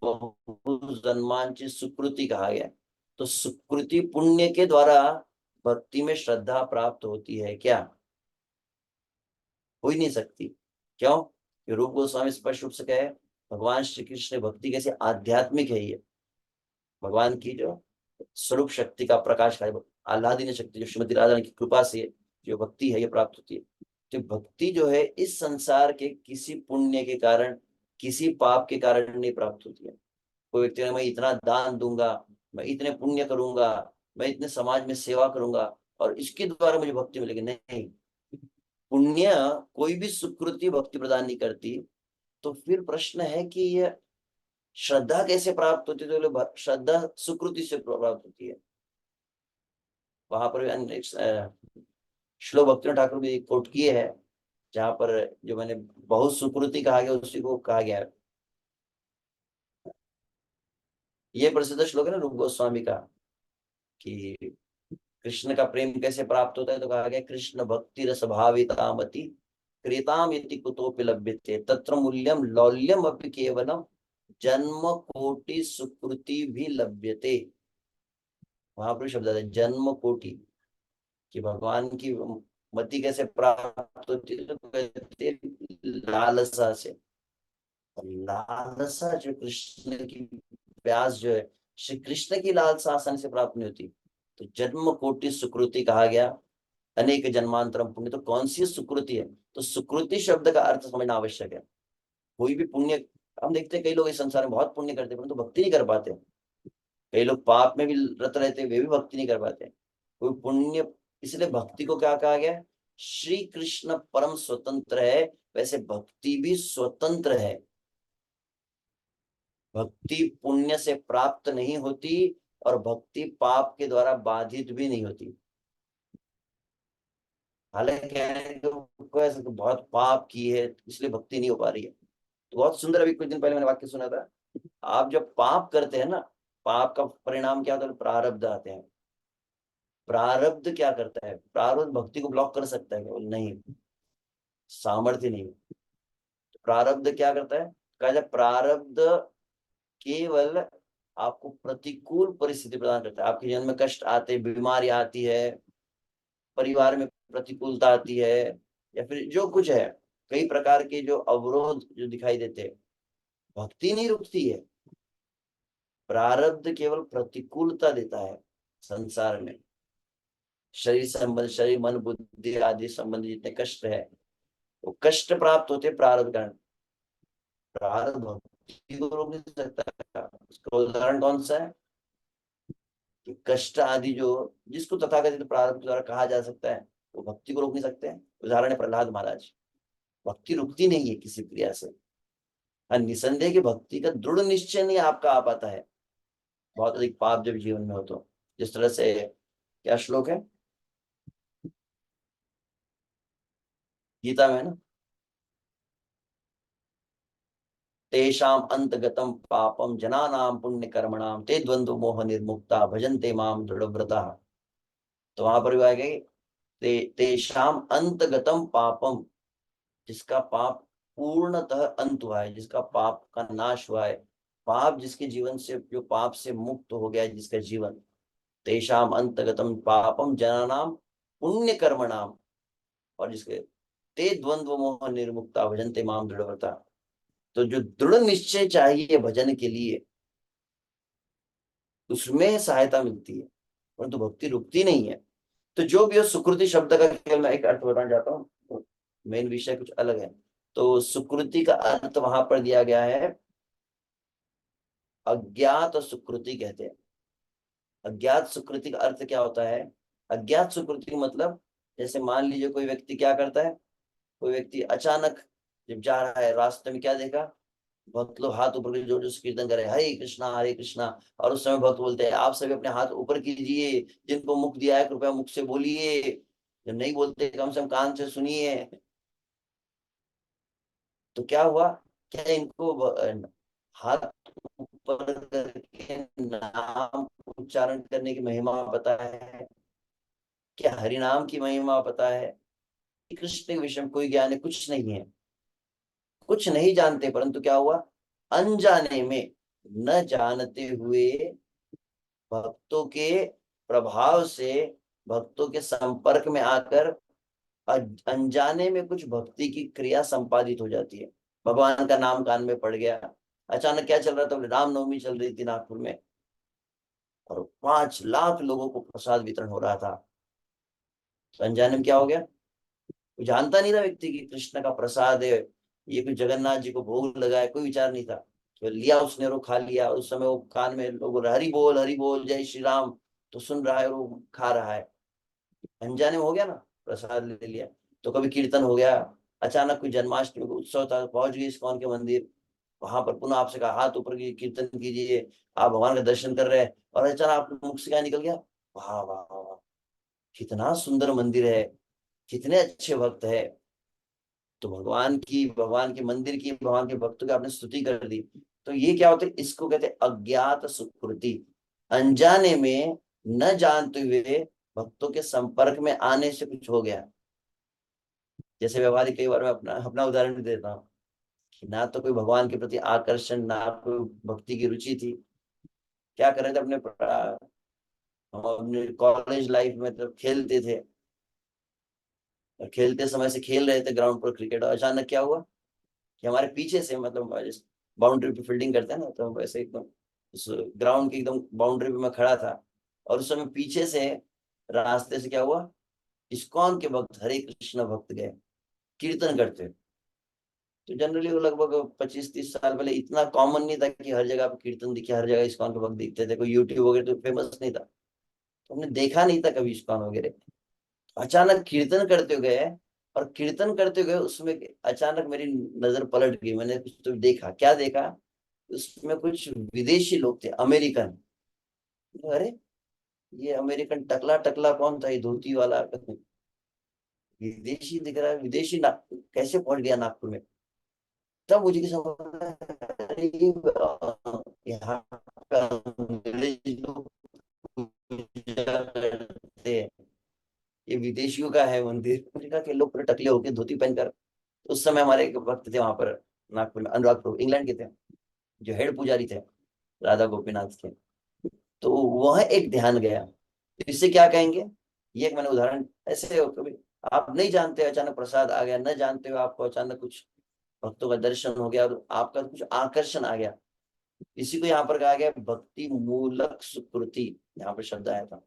बहु जन्मांची सुकृति कहा गया। तो सुकृति पुण्य के द्वारा भक्ति में श्रद्धा प्राप्त होती है क्या, हो ही नहीं सकती। क्यों, ये रूप गोस्वामी स्पष्ट रूप से कहे, भगवान श्री कृष्ण भक्ति कैसे आध्यात्मिक है, ये भगवान की जो स्वरूप शक्ति का प्रकाश है, आह्लादीन शक्ति जो श्रीमती राधा की कृपा से जो भक्ति है ये प्राप्त होती है। तो भक्ति जो है इस संसार के किसी पुण्य के कारण, किसी पाप के कारण नहीं प्राप्त होती है। कोई व्यक्ति ने मैं इतना दान दूंगा, मैं इतने पुण्य करूंगा, मैं इतने समाज में सेवा करूंगा और इसके द्वारा मुझे भक्ति मिलेगी, नहीं। पुण्य कोई भी सुकृति भक्ति प्रदान नहीं करती। तो फिर प्रश्न है कि ये श्रद्धा कैसे प्राप्त होती है, तो श्रद्धा सुकृति से प्राप्त होती है। वहां पर श्लोक भक्ति ठाकुर भी कोट किए है, जहां पर जो मैंने बहुत सुकृति कहा गया उसी को कहा गया है। ये प्रसिद्ध श्लोक है ना रूप गोस्वामी का, कि कृष्ण का प्रेम कैसे प्राप्त होता है, तो कहा गया कृष्ण भक्ति रस भावितामति क्रेताम इति कुतोपि लभ्यते तत्र मूल्यम लौल्यम अपि केवलम जन्म कोटि सुकृति भी लभ्यते। वहां पर शब्द है जन्म कोटि, कि भगवान की मति कैसे प्राप्त होती है, तो कहते हैं लालसा से। लालसा जो कृष्ण की प्यास जो है, श्री कृष्ण की लालसा आसानी से प्राप्त नहीं होती। तो जन्म कोटि सुकृति कहा गया, अनेक जन्मांतरम पुण्य। तो कौन सी सुकृति है, तो सुकृति शब्द का अर्थ समझना आवश्यक है। कोई भी पुण्य, हम देखते हैं कई लोग इस संसार में बहुत पुण्य करते हैं परंतु भक्ति नहीं कर पाते। कई लोग पाप में भी रत रहते, वे भी भक्ति नहीं कर पाते। कोई पुण्य, इसलिए भक्ति को क्या कहा गया? श्री कृष्ण परम स्वतंत्र है, वैसे भक्ति भी स्वतंत्र है। भक्ति पुण्य से प्राप्त नहीं होती और भक्ति पाप के द्वारा बाधित भी नहीं होती। हालांकि कहने को ऐसा तो बहुत पाप की है इसलिए भक्ति नहीं हो पा रही है। तो बहुत सुंदर, अभी कुछ दिन पहले मैंने वाक्य सुना था, आप जब पाप करते हैं ना, पाप का परिणाम क्या होता है? प्रारब्ध आते हैं। प्रारब्ध क्या करता है? प्रारब्ध भक्ति को ब्लॉक कर सकता है केवल? नहीं, सामर्थ्य नहीं। तो प्रारब्ध क्या करता है? कहा जाए प्रारब्ध केवल आपको प्रतिकूल परिस्थिति प्रदान करता है। आपके जीवन में कष्ट आते, बीमारी आती है, परिवार में प्रतिकूलता आती है, या फिर जो कुछ है, कई प्रकार के जो अवरोध जो दिखाई देते हैं, भक्ति नहीं रुकती है। प्रारब्ध केवल प्रतिकूलता देता है संसार में। शरीर संबंध, शरीर मन बुद्धि आदि संबंधी जितने कष्ट है, वो कष्ट प्राप्त होते प्रारब्ध कारण। प्रारब्ध भक्ति को रोक नहीं सकता। उसका उदाहरण कौन सा है? कि कष्ट आदि जो, जिसको तथाकथित प्रारब्ध द्वारा कहा जा सकता है, वो भक्ति को रोक नहीं सकते हैं। उदाहरण है प्रहलाद महाराज। भक्ति रुकती नहीं है किसी क्रिया से। हाँ, निसंदेह की भक्ति का दृढ़ निश्चय नहीं आपका आ पाता है, बहुत अधिक पाप जब जीवन में हो तो। जिस तरह से, क्या श्लोक है गीता में, है ना? तेषाम अंतगतम पापम जनानाम पुण्य कर्मणाम ते द्वंद्व मोह निर्मुक्ता भजन्ते माम दृढ़व्रता। तो वहां पर भी आएगा कि तेषाम अंतगतम पापम, जिसका पाप पूर्णतः अंत हुआ है, जिसका पाप का नाश हुआ है, पाप जिसके जीवन से, जो पाप से मुक्त हो गया है जिसका जीवन, तेषाम अंतगतम पापम जनानाम पुण्य कर्मणाम, और जिसके ते द्वंद्व मोह निर्मुक्ता भजन्ते माम दृढ़व्रता। तो जो दृढ़ निश्चय चाहिए भजन के लिए, उसमें सहायता मिलती है, परंतु भक्ति रुकती नहीं है। तो जो भी हो, सुकृति शब्द का केवल मैं एक अर्थ बताना चाहता हूँ, मेन विषय कुछ अलग है। तो सुकृति का अर्थ वहां पर दिया गया है, अज्ञात सुकृति कहते हैं। अज्ञात सुकृति का अर्थ क्या होता है? अज्ञात सुकृति मतलब, जैसे मान लीजिए कोई व्यक्ति क्या करता है, कोई व्यक्ति अचानक जब जा रहा है, रास्ते में क्या देखा, भक्त लोग हाथ ऊपर करके जोर जोर से कीर्तन करे, हरे कृष्णा हरे कृष्णा। और उस समय भक्त बोलते हैं, आप सभी अपने हाथ ऊपर कीजिए, जिनको मुख दिया है कृपया मुख से बोलिए, जब नहीं बोलते कम से कम कान से सुनिए। तो क्या हुआ? क्या इनको हाथ ऊपर करके नाम उच्चारण करने की महिमा पता है? क्या हरिनाम की महिमा पता है? कृष्ण के विषय में कोई ज्ञान है? कुछ नहीं है, कुछ नहीं जानते। परंतु क्या हुआ, अनजाने में, न जानते हुए, भक्तों के प्रभाव से, भक्तों के संपर्क में आकर अनजाने में कुछ भक्ति की क्रिया संपादित हो जाती है। भगवान का नाम कान में पड़ गया, अचानक क्या चल रहा था, रामनवमी चल रही थी नागपुर में, और 5 लाख लोगों को प्रसाद वितरण हो रहा था। तो अनजाने में क्या हो गया, कोई जानता नहीं था व्यक्ति की कृष्ण का प्रसाद है, ये कोई जगन्नाथ जी को भोग लगा है, कोई विचार नहीं था। तो लिया उसने और वो खा लिया। उस समय वो कान में लोग बोल रहे, हरि बोल जय श्री राम, तो सुन रहा है और वो खा रहा है। अनजाने में हो गया ना, प्रसाद ले लिया। तो कभी कीर्तन हो गया, अचानक कोई जन्माष्टमी का उत्सव था, पहुंच गई इस्कॉन के मंदिर, वहां पर पुनः आपसे कहा हाथ ऊपर की कीर्तन कीजिए, आप भगवान का दर्शन कर रहे हैं, और अचानक आपके मुख से क्या निकल गया, वाह वाह वाह, कितना सुंदर मंदिर है, कितने अच्छे भक्त है। तो भगवान के मंदिर की, भगवान के भक्तों की आपने स्तुति कर दी। तो ये क्या होता है, इसको कहते हैं अज्ञात सुकृति। अनजाने में, न जानते हुए, भक्तों के संपर्क में आने से कुछ हो गया। जैसे व्यवहारिक, कई बार मैं अपना अपना उदाहरण भी देता हूँ कि ना तो कोई भगवान के प्रति आकर्षण, ना कोई भक्ति की रुचि थी। क्या कर रहे थे हम अपने कॉलेज लाइफ में तो खेलते थे, और खेलते समय से खेल रहे थे ग्राउंड पर क्रिकेट, और अचानक क्या हुआ कि हमारे पीछे से, मतलब बाउंड्री पे फील्डिंग करते हैं ना, तो वैसे एकदम उस ग्राउंड की एकदम बाउंड्री पे मैं खड़ा था, और उस समय पीछे से रास्ते से क्या हुआ, इस्कॉन के भक्त, हरे कृष्ण भक्त गए कीर्तन करते। तो जनरली वो लगभग 25-30 साल पहले इतना कॉमन नहीं था कि हर जगह पे कीर्तन दिखे, हर जगह इस्कॉन के भक्त दिखते थे, कोई यूट्यूब वगैरह तो फेमस नहीं था, तो हमने देखा नहीं था कभी इस्कॉन वगैरह। अचानक कीर्तन करते गए, और कीर्तन करते गए उसमें अचानक मेरी नजर पलट गई, मैंने कुछ तो देखा, क्या देखा, उसमें कुछ विदेशी लोग थे, अमेरिकन। अरे ये अमेरिकन टकला टकला कौन था, ये धोती वाला विदेशी दिख रहा है, विदेशी ना कैसे पहुंच गया नागपुर में। तब मुझे की समझ में आया, अरे यहाँ का अंग्रेज लोग पूजा करते हैं, ये विदेशियों का है मंदिर। मैंने कहा कि लोग पूरे टकले होके धोती पहनकर। उस समय हमारे एक भक्त थे वहां पर नागपुर में, अनुराग प्रभु, इंग्लैंड के थे, जो हेड पुजारी थे राधा गोपीनाथ के। तो वह एक ध्यान गया। तो इससे क्या कहेंगे, ये एक मैंने उदाहरण, ऐसे हो कभी आप नहीं जानते, अचानक प्रसाद आ गया, न जानते हो आपको अचानक कुछ भक्तों का दर्शन हो गया और आपका कुछ आकर्षण आ गया। इसी को यहाँ पर कहा गया भक्ति मूलक सुकृति, यहाँ पर शब्द आया था।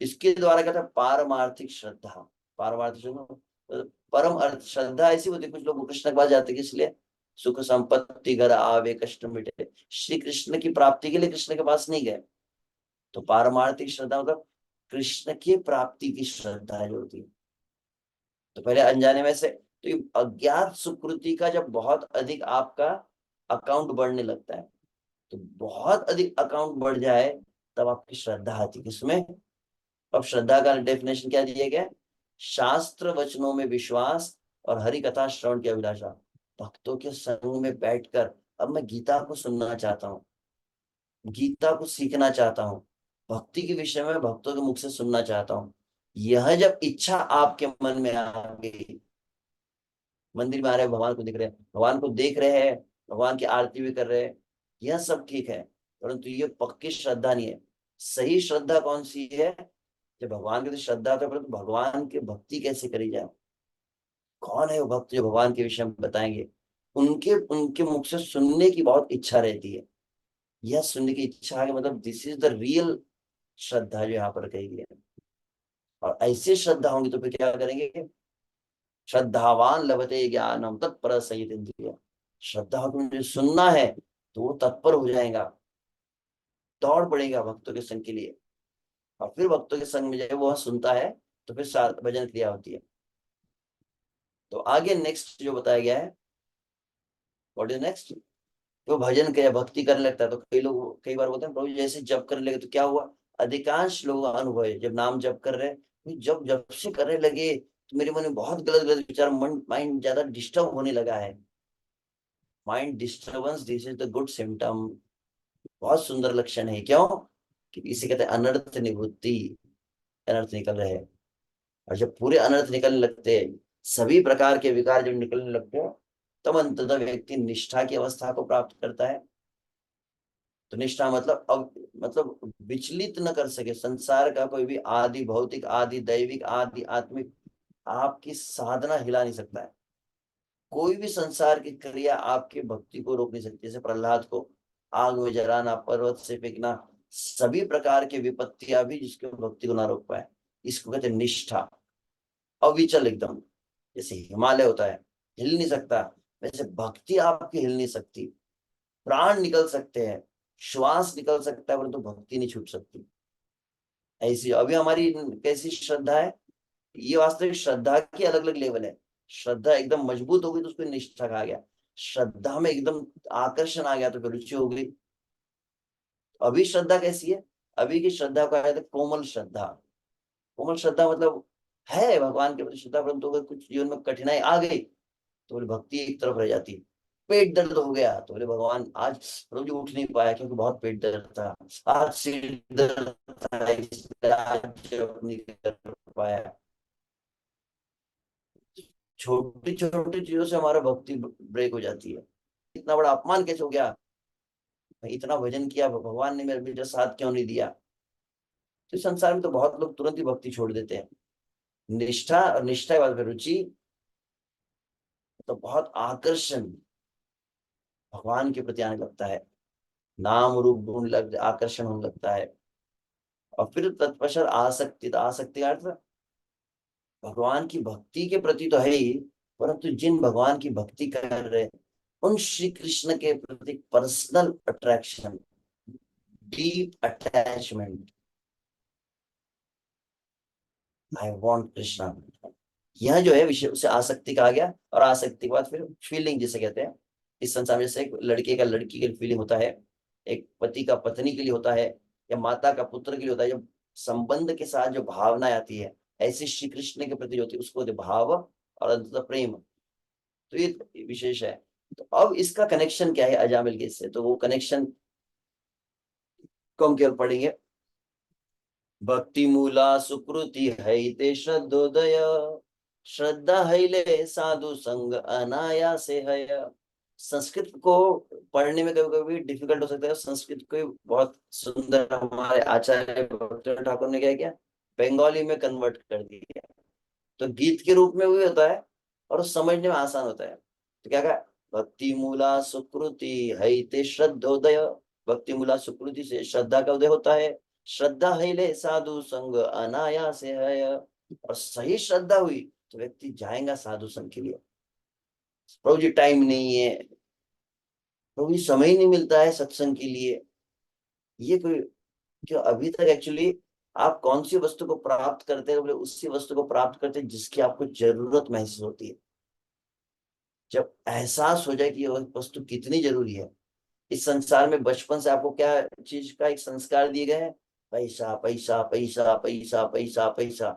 इसके द्वारा क्या था, पारमार्थिक श्रद्धा। पारमार्थिक श्रद्धा, परम अर्थ श्रद्धा ऐसी होती है, कुछ लोग कृष्ण के पास जाते हैं इसलिए सुख संपत्ति घर आवे कष्ट मिटे, श्री कृष्ण की प्राप्ति के लिए कृष्ण के पास नहीं गए। तो पारमार्थिक श्रद्धा मतलब कृष्ण की प्राप्ति की श्रद्धा जो होती है। तो पहले अनजाने में से, तो ये अज्ञात सुकृति का जब बहुत अधिक आपका अकाउंट बढ़ने लगता है, तो बहुत अधिक अकाउंट बढ़ जाए, तब आपकी श्रद्धा आती है किसमें। अब श्रद्धा का डेफिनेशन क्या दिया गया, शास्त्र वचनों में विश्वास और हरि कथा श्रवण की अभिलाषा। भक्तों के संग में बैठकर अब मैं गीता को सुनना चाहता हूँ, गीता को सीखना चाहता हूँ, भक्ति के विषय में भक्तों के मुख से सुनना चाहता हूँ। यह जब इच्छा आपके मन में आ गई, मंदिर में आ रहे हैं, भगवान को देख रहे हैं, भगवान को देख रहे हैं, भगवान की आरती भी कर रहे हैं, यह सब ठीक है, परंतु ये पक्की श्रद्धा नहीं है। सही श्रद्धा कौन सी है, जब भगवान की तो श्रद्धा तो है, परंतु भगवान की भक्ति कैसे करी जाए। कौन है वो भक्त जो भगवान के विषय में बताएंगे, उनके उनके मुख से सुनने की बहुत इच्छा रहती है। यह सुनने की इच्छा है, मतलब दिस इज द रियल श्रद्धा जो यहाँ पर कही गई है। और ऐसे श्रद्धा होंगी तो फिर क्या करेंगे, श्रद्धावान लभते ज्ञानम तत्पर सहित इंद्रिय। श्रद्धा को मुझे सुनना है, तो वो तत्पर हो जाएगा, दौड़ पड़ेगा भक्तों के संग के लिए। और फिर भक्तों के संग में जब वो सुनता है, तो फिर भजन क्रिया होती है। तो आगे नेक्स्ट जो बताया गया है, व्हाट इज नेक्स्ट, तो भजन के भक्ति करने लगता है, तो कई लोग कई बार बोलते हैं प्रभु जैसे जप करने लगे तो क्या हुआ। अधिकांश लोगों का अनुभव है, जब नाम जप कर रहे हैं, जब जब से करने लगे तो मेरे मन में बहुत गलत गलत विचार, मन माइंड ज्यादा डिस्टर्ब होने लगा है। Mind disturbance, this is the good symptom, बहुत सुंदर लक्षण है। क्यों, कि इसे कहते हैं अनर्थ निवृत्ति, अनर्थ निकल रहे हैं। और जब पूरे अनर्थ निकलने लगते हैं, सभी प्रकार के विकार जब निकलने लगते हैं, तब अंततः व्यक्ति निष्ठा की अवस्था को प्राप्त करता है। तो निष्ठा मतलब अब मतलब विचलित न कर सके संसार का कोई भी आदि भौतिक आदि दैविक आदि आत्मिक आपकी साधना हिला नहीं सकता है। कोई भी संसार की क्रिया आपकी भक्ति को रोक नहीं सकती। जैसे प्रहलाद को आग में जलाना, पर्वत से फेंकना, सभी प्रकार की विपत्तियां भी जिसके भक्ति को ना रोक पाए, इसको कहते हैं निष्ठा। अविचल एकदम, जैसे हिमालय होता है, हिल नहीं सकता, वैसे भक्ति आपकी हिल नहीं सकती। प्राण निकल सकते हैं, श्वास निकल सकता है, परंतु भक्ति नहीं छूट सकती। ऐसी अभी हमारी कैसी श्रद्धा है, ये वास्तविक श्रद्धा की अलग अलग लेवल है। श्रद्धा एकदम मजबूत हो गई तो उसको निष्ठा कहा गया। श्रद्धा में एकदम आकर्षण आ गया तो फिर रुचि हो गई। अभी श्रद्धा कैसी है, अभी की श्रद्धा को कहते हैं कोमल श्रद्धा। कोमल श्रद्धा मतलब है भगवान के प्रति श्रद्धा, परंतु अगर कुछ जीवन में कठिनाई आ गई तो बोले भक्ति एक तरफ रह जाती है। पेट दर्द हो गया तो बोले भगवान आज प्रभु जी उठ नहीं पाया क्योंकि बहुत पेट दर्द था, आज सिर दर्द था इसलिए आज जप नहीं कर पाया। छोटी छोटी चीजों से हमारा भक्ति ब्रेक हो जाती है। इतना बड़ा अपमान कैसे हो गया, मैं इतना भजन किया, भगवान ने मेरे मेरा साथ क्यों नहीं दिया। तो इस संसार में तो बहुत लोग तुरंत ही भक्ति छोड़ देते हैं। निष्ठा और निष्ठा के बाद फिर रुचि, तो बहुत आकर्षण भगवान के प्रति आने लगता है, नाम रूप गुण लग आकर्षण होने लगता है। और फिर तत्पश्चात आसक्ति, तो आसक्ति का अर्थ भगवान की भक्ति के प्रति तो है ही, परंतु जिन भगवान की भक्ति कर रहे हैं, उन श्री कृष्ण के प्रति personal attraction, deep attachment, I want Krishna, यह जो है विषय उसे आसक्ति कहा गया। और आसक्ति के बाद फिर फीलिंग जिसे कहते हैं, इस संसार में जैसे एक लड़के का लड़की के लिए फीलिंग होता है, एक पति का पत्नी के लिए होता है, या माता का पुत्र के लिए होता है, जब संबंध के साथ जो भावना आती है, ऐसे श्री कृष्ण के प्रति जो होती है उसको होते भाव और अंततः प्रेम। तो ये विशेष है। तो अब इसका कनेक्शन क्या है अजामिल के इससे, तो वो कनेक्शन को हम केवल पढ़ेंगे। भक्ति मूला सुकृति है श्रद्धोदय, श्रद्धा हैले साधु संग अनायासे है। संस्कृत को पढ़ने में कभी कभी डिफिकल्ट हो सकता है, संस्कृत को बहुत सुंदर हमारे आचार्य भट्ट ठाकुर ने क्या किया, बंगाली में कन्वर्ट कर दिया। तो गीत के रूप में भी होता है और समझने में आसान होता है। तो क्या कहा, भक्ति मूला सुकृति है श्रद्धोदय, भक्ति मूला सुकृति से श्रद्धा का उदय होता है, श्रद्धा है ले साधु संग अनायास है। और सही श्रद्धा हुई तो व्यक्ति जाएगा साधु संग के लिए। प्रभु जी टाइम नहीं है, प्रभु जी समय ही नहीं मिलता है सत्संग के लिए, ये कोई, क्यों अभी तक एक्चुअली आप कौन सी वस्तु को प्राप्त करते हैं, बोले उसी वस्तु को प्राप्त करते हैं जिसकी आपको जरूरत महसूस होती है। जब एहसास हो जाए कि ये वस्तु कितनी जरूरी है। इस संसार में बचपन से आपको क्या चीज का एक संस्कार दिए गए हैं, पैसा पैसा पैसा पैसा पैसा पैसा।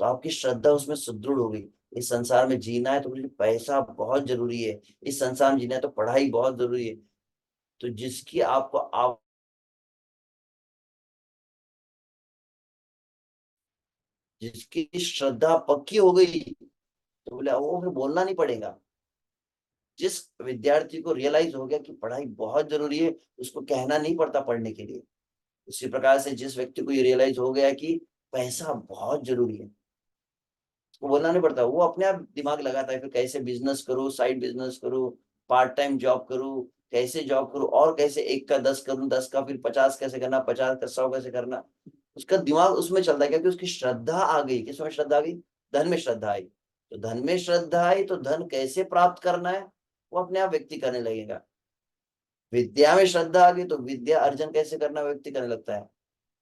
तो आपकी श्रद्धा उसमें सुदृढ़ होगी। इस संसार में जीना है तो मुझे पैसा बहुत जरूरी है, इस संसार में जीना है तो पढ़ाई बहुत जरूरी है। तो जिसकी आपको आप जिसकी श्रद्धा पक्की हो गई तो बोले वो फिर बोलना नहीं पड़ेगा। जिस विद्यार्थी को रियलाइज हो गया कि पढ़ाई बहुत जरूरी है, उसको कहना नहीं पड़ता पढ़ने के लिए। उसी प्रकार से जिस व्यक्ति को ये रियलाइज हो गया कि पैसा बहुत जरूरी है, उसको बोलना नहीं पड़ता, वो अपने आप दिमाग लगाता है फिर कैसे बिजनेस करूँ, साइड बिजनेस करूँ, पार्ट टाइम जॉब करूँ, कैसे जॉब करूँ, और कैसे एक का 10 करूँ, 10 का फिर 50 कैसे करना, 50 का 100 कैसे करना। उसका दिमाग उसमें चलता है क्योंकि उसकी श्रद्धा आ गई। किसमें श्रद्धा आ गई, धन में श्रद्धा आई। तो धन में श्रद्धा आई तो धन कैसे प्राप्त करना है वो अपने आप व्यक्ति करने लगेगा। विद्या में श्रद्धा आ गई तो विद्या अर्जन कैसे करना व्यक्ति करने लगता है।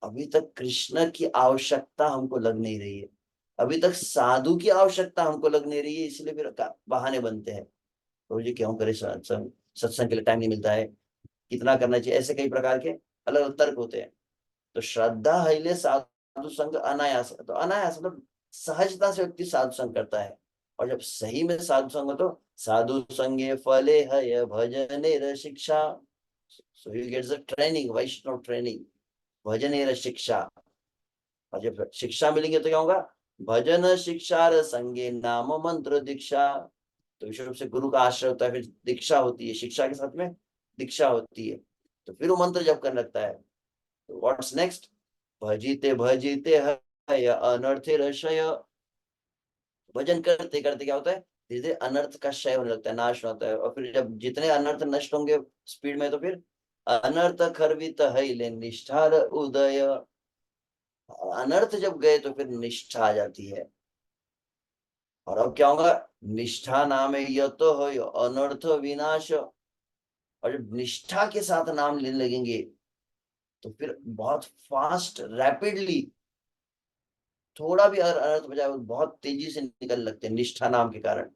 अभी तक कृष्ण की आवश्यकता हमको लग नहीं रही है, अभी तक साधु की आवश्यकता हमको लग नहीं रही है, इसलिए फिर बहाने बनते हैं। तो जी क्यों करे सत्संग, सत्संग के लिए टाइम नहीं मिलता है, कितना करना चाहिए, ऐसे कई प्रकार के अलग अलग तर्क होते हैं। तो श्रद्धा है ले साधु संग अनायास, तो अनायास मतलब सहजता से व्यक्ति साधु संग करता है। और जब सही में साधु संग हो तो साधु संगे फले है भजने शिक्षा, so you gets the training, Vaishnav training, भजन शिक्षा। और जब शिक्षा मिलेंगे तो क्या होगा, भजन शिक्षा संगे नाम मंत्र दीक्षा। तो विशेष रूप से गुरु का आश्रय होता है, फिर दीक्षा होती है, शिक्षा के साथ में दीक्षा होती है। तो फिर वो मंत्र जप करने लगता है। तो व्हाट्स नेक्स्ट, भजीते भजीते है अनर्थे रशय। भजन करते करते क्या होता है, धीरे धीरे अनर्थ का क्षय होने लगता है, नाश होता है। और फिर जब जितने अनर्थ नष्ट होंगे स्पीड में, तो फिर अनर्थ खर्वित है ले निष्ठार उदय। अनर्थ जब गए तो फिर निष्ठा आ जाती है। और अब क्या होगा, निष्ठा नाम है यह तो हो अनर्थ विनाश। और जब निष्ठा के साथ नाम लेने लगेंगे तो फिर बहुत फास्ट रैपिडली, थोड़ा भी अगर अनर्थ बजाय बहुत तेजी से निकल लगते हैं निष्ठा नाम के कारण।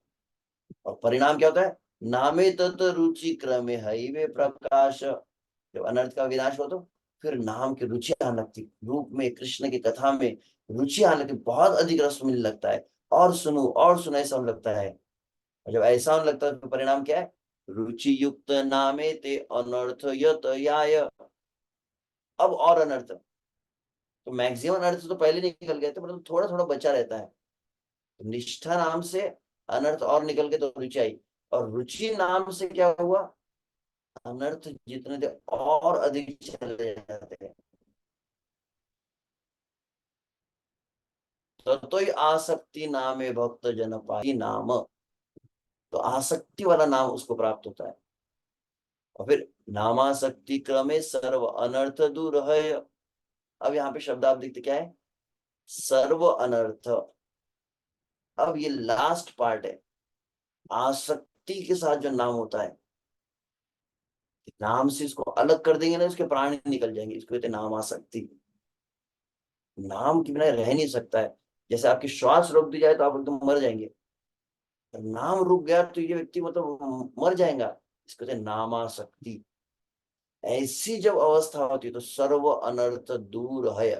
और परिणाम क्या होता है, नामे तत् रुचि क्रमे हईवे प्रकाश। जब अनर्थ का विनाश हो तो फिर नाम की रुचि आने लगती, रूप में कृष्ण की कथा में रुचि आने लगती, बहुत अधिक रस मिलने लगता है, और सुनो ऐसा होने लगता है। और जब ऐसा होने लगता है तो परिणाम क्या है, रुचि युक्त नामे ते अनर्थ यत याय। अब और अनर्थ, तो मैक्सिमम अनर्थ तो पहले निकल गए थे, मतलब थोड़ा थोड़ा बचा रहता है। तो निष्ठा नाम से अनर्थ और निकल के तो रुचि आई, और रुचि नाम से क्या हुआ, अनर्थ जितने थे और अधिक चले जाते हैं। तो आसक्ति नामे भक्त जन पाई नाम, तो आसक्ति वाला नाम उसको प्राप्त होता है। और फिर नामासक्ति क्रमे सर्व अनर्थ दूर है। अब यहाँ पे शब्द आप देखते क्या है, सर्व अनर्थ। अब ये लास्ट पार्ट है, आसक्ति के साथ जो नाम होता है, नाम से इसको अलग कर देंगे ना, इसके प्राण ही निकल जाएंगे, इसको कहते हैं नाम आसक्ति। नाम के बिना रह नहीं सकता है। जैसे आपकी श्वास रोक दी जाए तो आप एकदम मर जाएंगे, और नाम रुक गया तो ये व्यक्ति मतलब मर जाएगा। इसको कहते हैं नामासक्ति। ऐसी जब अवस्था होती है तो सर्व अनर्थ दूर है।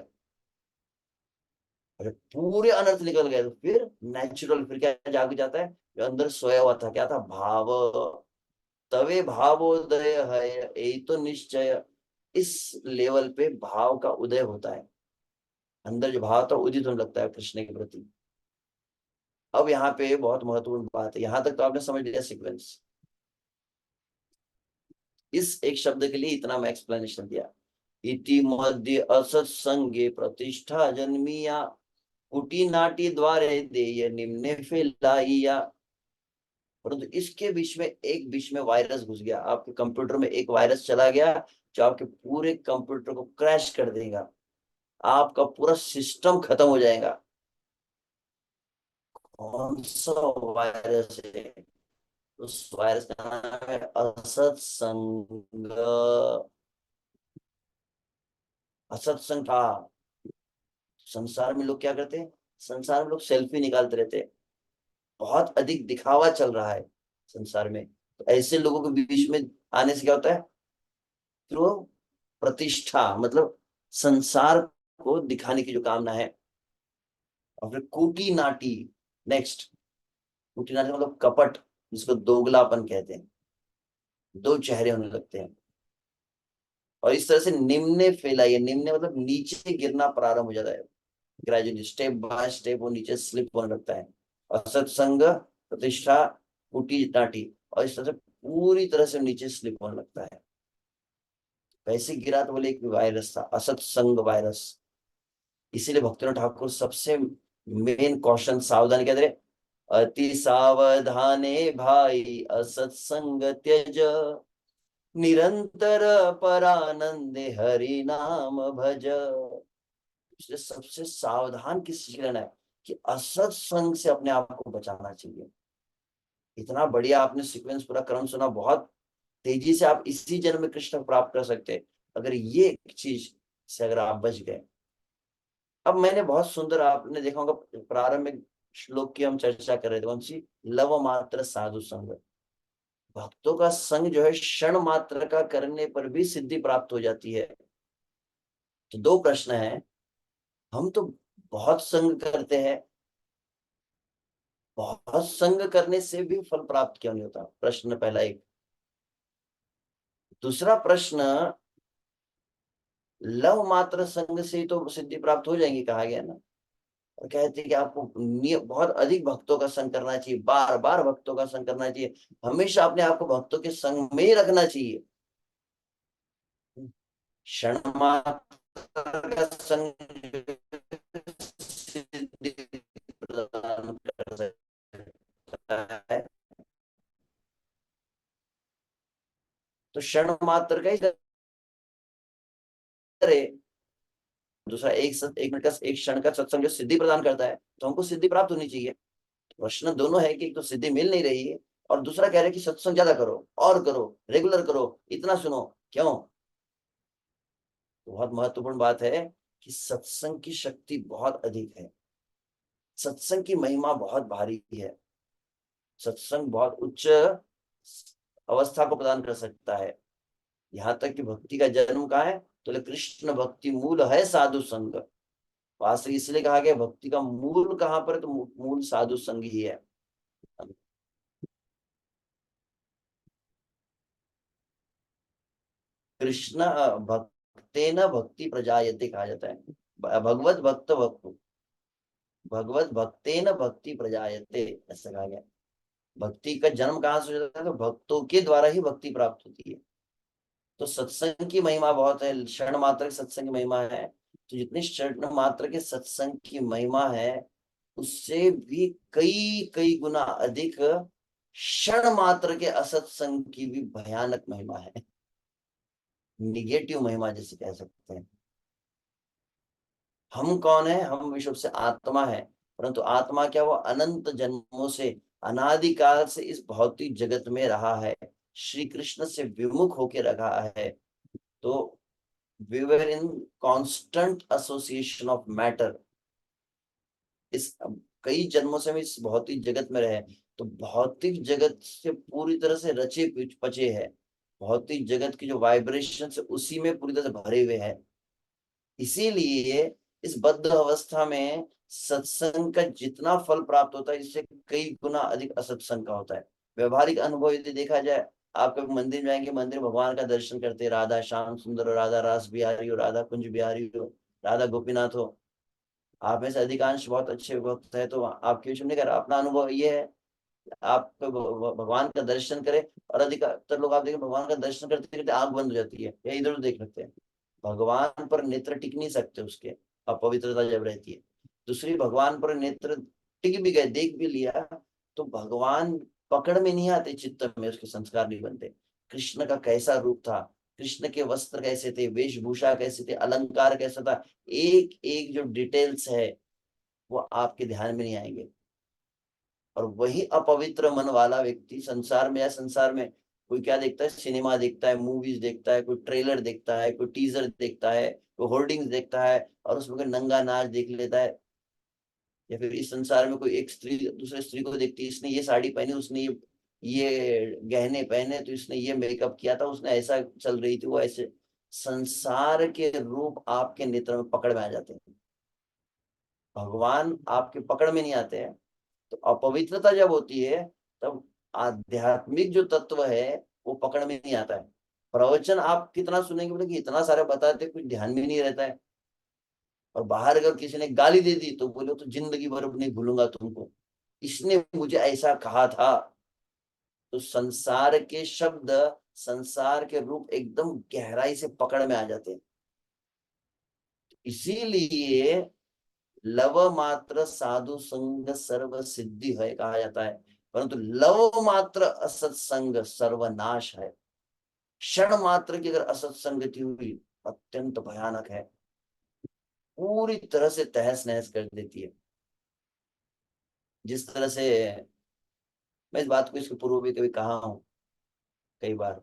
अरे पूरे अनर्थ निकल गए तो फिर नेचुरल, फिर क्या जाग जाता है, जो अंदर सोया हुआ था, क्या था, भाव। तवे भावोदय है, यही तो निश्चय। इस लेवल पे भाव का उदय होता है, अंदर जो भाव था उदित होने लगता है कृष्ण के प्रति। अब यहाँ पे बहुत महत्वपूर्ण बात है, यहां तक तो आपने समझ लिया सीक्वेंस। इस एक शब्द के लिए इतना मैं एक्सप्लेनेशन दिया। इति मध्य असत्संगे प्रतिष्ठा जन्मिया, कुटी नाटी द्वारे देय निम्ने फैलाइया। परंतु इसके बीच में वायरस घुस गया, आपके कंप्यूटर में एक वायरस चला गया जो आपके पूरे कंप्यूटर को क्रैश कर देगा, आपका पूरा सिस्टम खत्म हो जाएगा। कौन सा वायरस है? उस वायरस का नाम है असत्संग। असत्संग था। संसार में लोग क्या करते हैं, संसार में लोग सेल्फी निकालते रहते हैं, बहुत अधिक दिखावा चल रहा है संसार में। तो ऐसे लोगों के बीच में आने से क्या होता है, फिर वो प्रतिष्ठा मतलब संसार को दिखाने की जो कामना है। और फिर कूटी नाटी, नेक्स्ट, कूटी नाटी मतलब कपट, जिसको दोगलापन कहते हैं, दो चेहरे होने लगते हैं। और इस तरह से निम्ने फैलाइए, निम्ने मतलब नीचे गिरना प्रारंभ हो जाता है, ग्रेजुअली स्टेप बाय स्टेप वो नीचे स्लिप होने लगता है। और सत्संग, प्रतिष्ठा, कुटी नाटी, और इस तरह से पूरी तरह से नीचे स्लिप होने लगता है। कैसे गिरा, तो बोले एक वायरस था, असत्संग वायरस। इसीलिए भक्तिनाथ ठाकुर सबसे मेन कॉशन सावधान कहते रहे, अति सावधाने भाई असत्संग त्यज, निरंतर परानंदे हरि नाम भज। इसलिए सबसे सावधान किस रहना है कि असत संग से अपने आप को बचाना चाहिए। इतना बढ़िया आपने सीक्वेंस पूरा क्रम सुना, बहुत तेजी से आप इसी जन्म में कृष्ण को प्राप्त कर सकते हैं अगर ये एक चीज से अगर आप बच गए। अब मैंने बहुत सुंदर, आपने देखा होगा प्रारंभ में श्लोक की हम चर्चा कर रहे थे, कौन सी, लव मात्र साधु संग। भक्तों का संग जो है क्षण मात्र का करने पर भी सिद्धि प्राप्त हो जाती है। तो दो प्रश्न है, हम तो बहुत संग करते हैं, बहुत संग करने से भी फल प्राप्त क्यों नहीं होता, प्रश्न पहला एक। दूसरा प्रश्न, लव मात्र संग से ही तो सिद्धि प्राप्त हो जाएंगी कहा गया ना। और कहते हैं कि आपको बहुत अधिक भक्तों का संग करना चाहिए, बार बार भक्तों का संग करना चाहिए, हमेशा अपने आप को भक्तों के संग में ही रखना चाहिए। क्षण मात्र का संग सिद्धि प्रदान कर सकता है, तो क्षण मात्र का ही करे। दूसरा एक मिनट का, एक क्षण का सत्संग जो सिद्धि प्रदान करता है, तो हमको सिद्धि प्राप्त होनी चाहिए। प्रश्न दोनों है कि एक तो सिद्धि मिल नहीं रही है, और दूसरा कह रहे हैं कि सत्संग ज्यादा करो और करो, रेगुलर करो, इतना सुनो क्यों। तो बहुत महत्वपूर्ण बात है कि सत्संग की शक्ति बहुत अधिक है, सत्संग की महिमा बहुत भारी है। सत्संग बहुत उच्च अवस्था को प्रदान कर सकता है। यहाँ तक कि भक्ति का जन्म कहाँ है, तो कृष्ण भक्ति मूल है साधु संग। वास्तव इसलिए कहा गया भक्ति का मूल कहाँ पर है, तो मूल साधु संग ही है। कृष्ण भक्तेन भक्ति प्रजायते कहा जाता है, भगवत भक्त भगवत भक्तेन भक्ति प्रजायते, ऐसा कहा गया। भक्ति का जन्म कहाँ से हो जाता है, तो भक्तों के द्वारा ही भक्ति प्राप्त होती है। तो सत्संग की महिमा बहुत है, क्षण मात्र के सत्संग की महिमा है। तो जितनी क्षण मात्र के सत्संग की महिमा है, उससे भी कई कई गुना अधिक क्षण मात्र के असत्संग की भी भयानक महिमा है, निगेटिव महिमा जिसे कह सकते हैं। हम कौन है, हम विश्व से आत्मा है, परंतु आत्मा क्या, वो अनंत जन्मों से अनादिकाल से इस भौतिक जगत में रहा है, श्री कृष्ण से विमुख होकर रहा है। तो we were in constant association of matter. इस कई जन्मों से हम इस भौतिक जगत में रहे, तो भौतिक जगत से पूरी तरह से रचे पचे है, भौतिक जगत की जो वाइब्रेशन है उसी में पूरी तरह से भरे हुए हैं। इसीलिए इस बद्ध अवस्था में सत्संग का जितना फल प्राप्त होता है, इससे कई गुना अधिक असत्संग का होता है। व्यवहारिक अनुभव यदि देखा जाए, आप कभी मंदिर में जाएंगे, मंदिर में भगवान का दर्शन करते, राधा श्याम सुंदर हो, राधा रास बिहारी हो, राधा कुंज बिहारी हो, राधा गोपीनाथ हो, आप में से अधिकांश बहुत अच्छे भक्त है, तो आपके विषय में अपना अनुभव ये है, आप भगवान का दर्शन करें, और अधिकतर लोग आप देखें भगवान का दर्शन करते करते आंख बंद हो जाती है या इधर उधर देख लेते हैं। भगवान पर नेत्र टिक नहीं सकते उसके, अपवित्रता जब रहती है। दूसरी, भगवान पर नेत्र टिक भी गए, देख भी लिया, तो भगवान पकड़ में नहीं आते, चित्त में उसके संस्कार नहीं बनते। कृष्ण का कैसा रूप था, कृष्ण के वस्त्र कैसे थे, वेशभूषा कैसे थे, अलंकार कैसा था, एक एक जो डिटेल्स है वो आपके ध्यान में नहीं आएंगे। और वही अपवित्र मन वाला व्यक्ति संसार में, या संसार में कोई क्या देखता है, सिनेमा देखता है, मूवीज देखता है, कोई ट्रेलर देखता है, कोई टीजर देखता है, कोई होर्डिंग्स देखता है, और उसमें कोई नंगा नाच देख लेता है। या फिर इस संसार में कोई एक स्त्री दूसरे स्त्री को देखती है, इसने ये साड़ी पहनी, उसने ये गहने पहने, तो इसने ये मेकअप किया था, उसने ऐसा चल रही थी, वो ऐसे। संसार के रूप आपके नेत्र में पकड़ में आ जाते हैं, भगवान आपके पकड़ में नहीं आते हैं। तो अपवित्रता जब होती है, तब आध्यात्मिक जो तत्व है वो पकड़ में नहीं आता है। प्रवचन आप कितना सुनेंगे, बोले कि इतना सारा बताते, कुछ ध्यान में नहीं रहता है। और बाहर अगर किसी ने गाली दे दी तो बोलो तो जिंदगी भर नहीं भूलूंगा तुमको, इसने मुझे ऐसा कहा था। तो संसार के शब्द, संसार के रूप एकदम गहराई से पकड़ में आ जाते हैं। इसीलिए लव मात्र साधु संग सर्व सिद्धि है कहा जाता है, परंतु लव मात्र असत्संग सर्वनाश है। क्षण मात्र की अगर असत्संगति हुई, अत्यंत भयानक है, पूरी तरह से तहस नहस कर देती है। जिस तरह से मैं इस बात को इसके पूर्व भी कभी कहा हूं कई बार,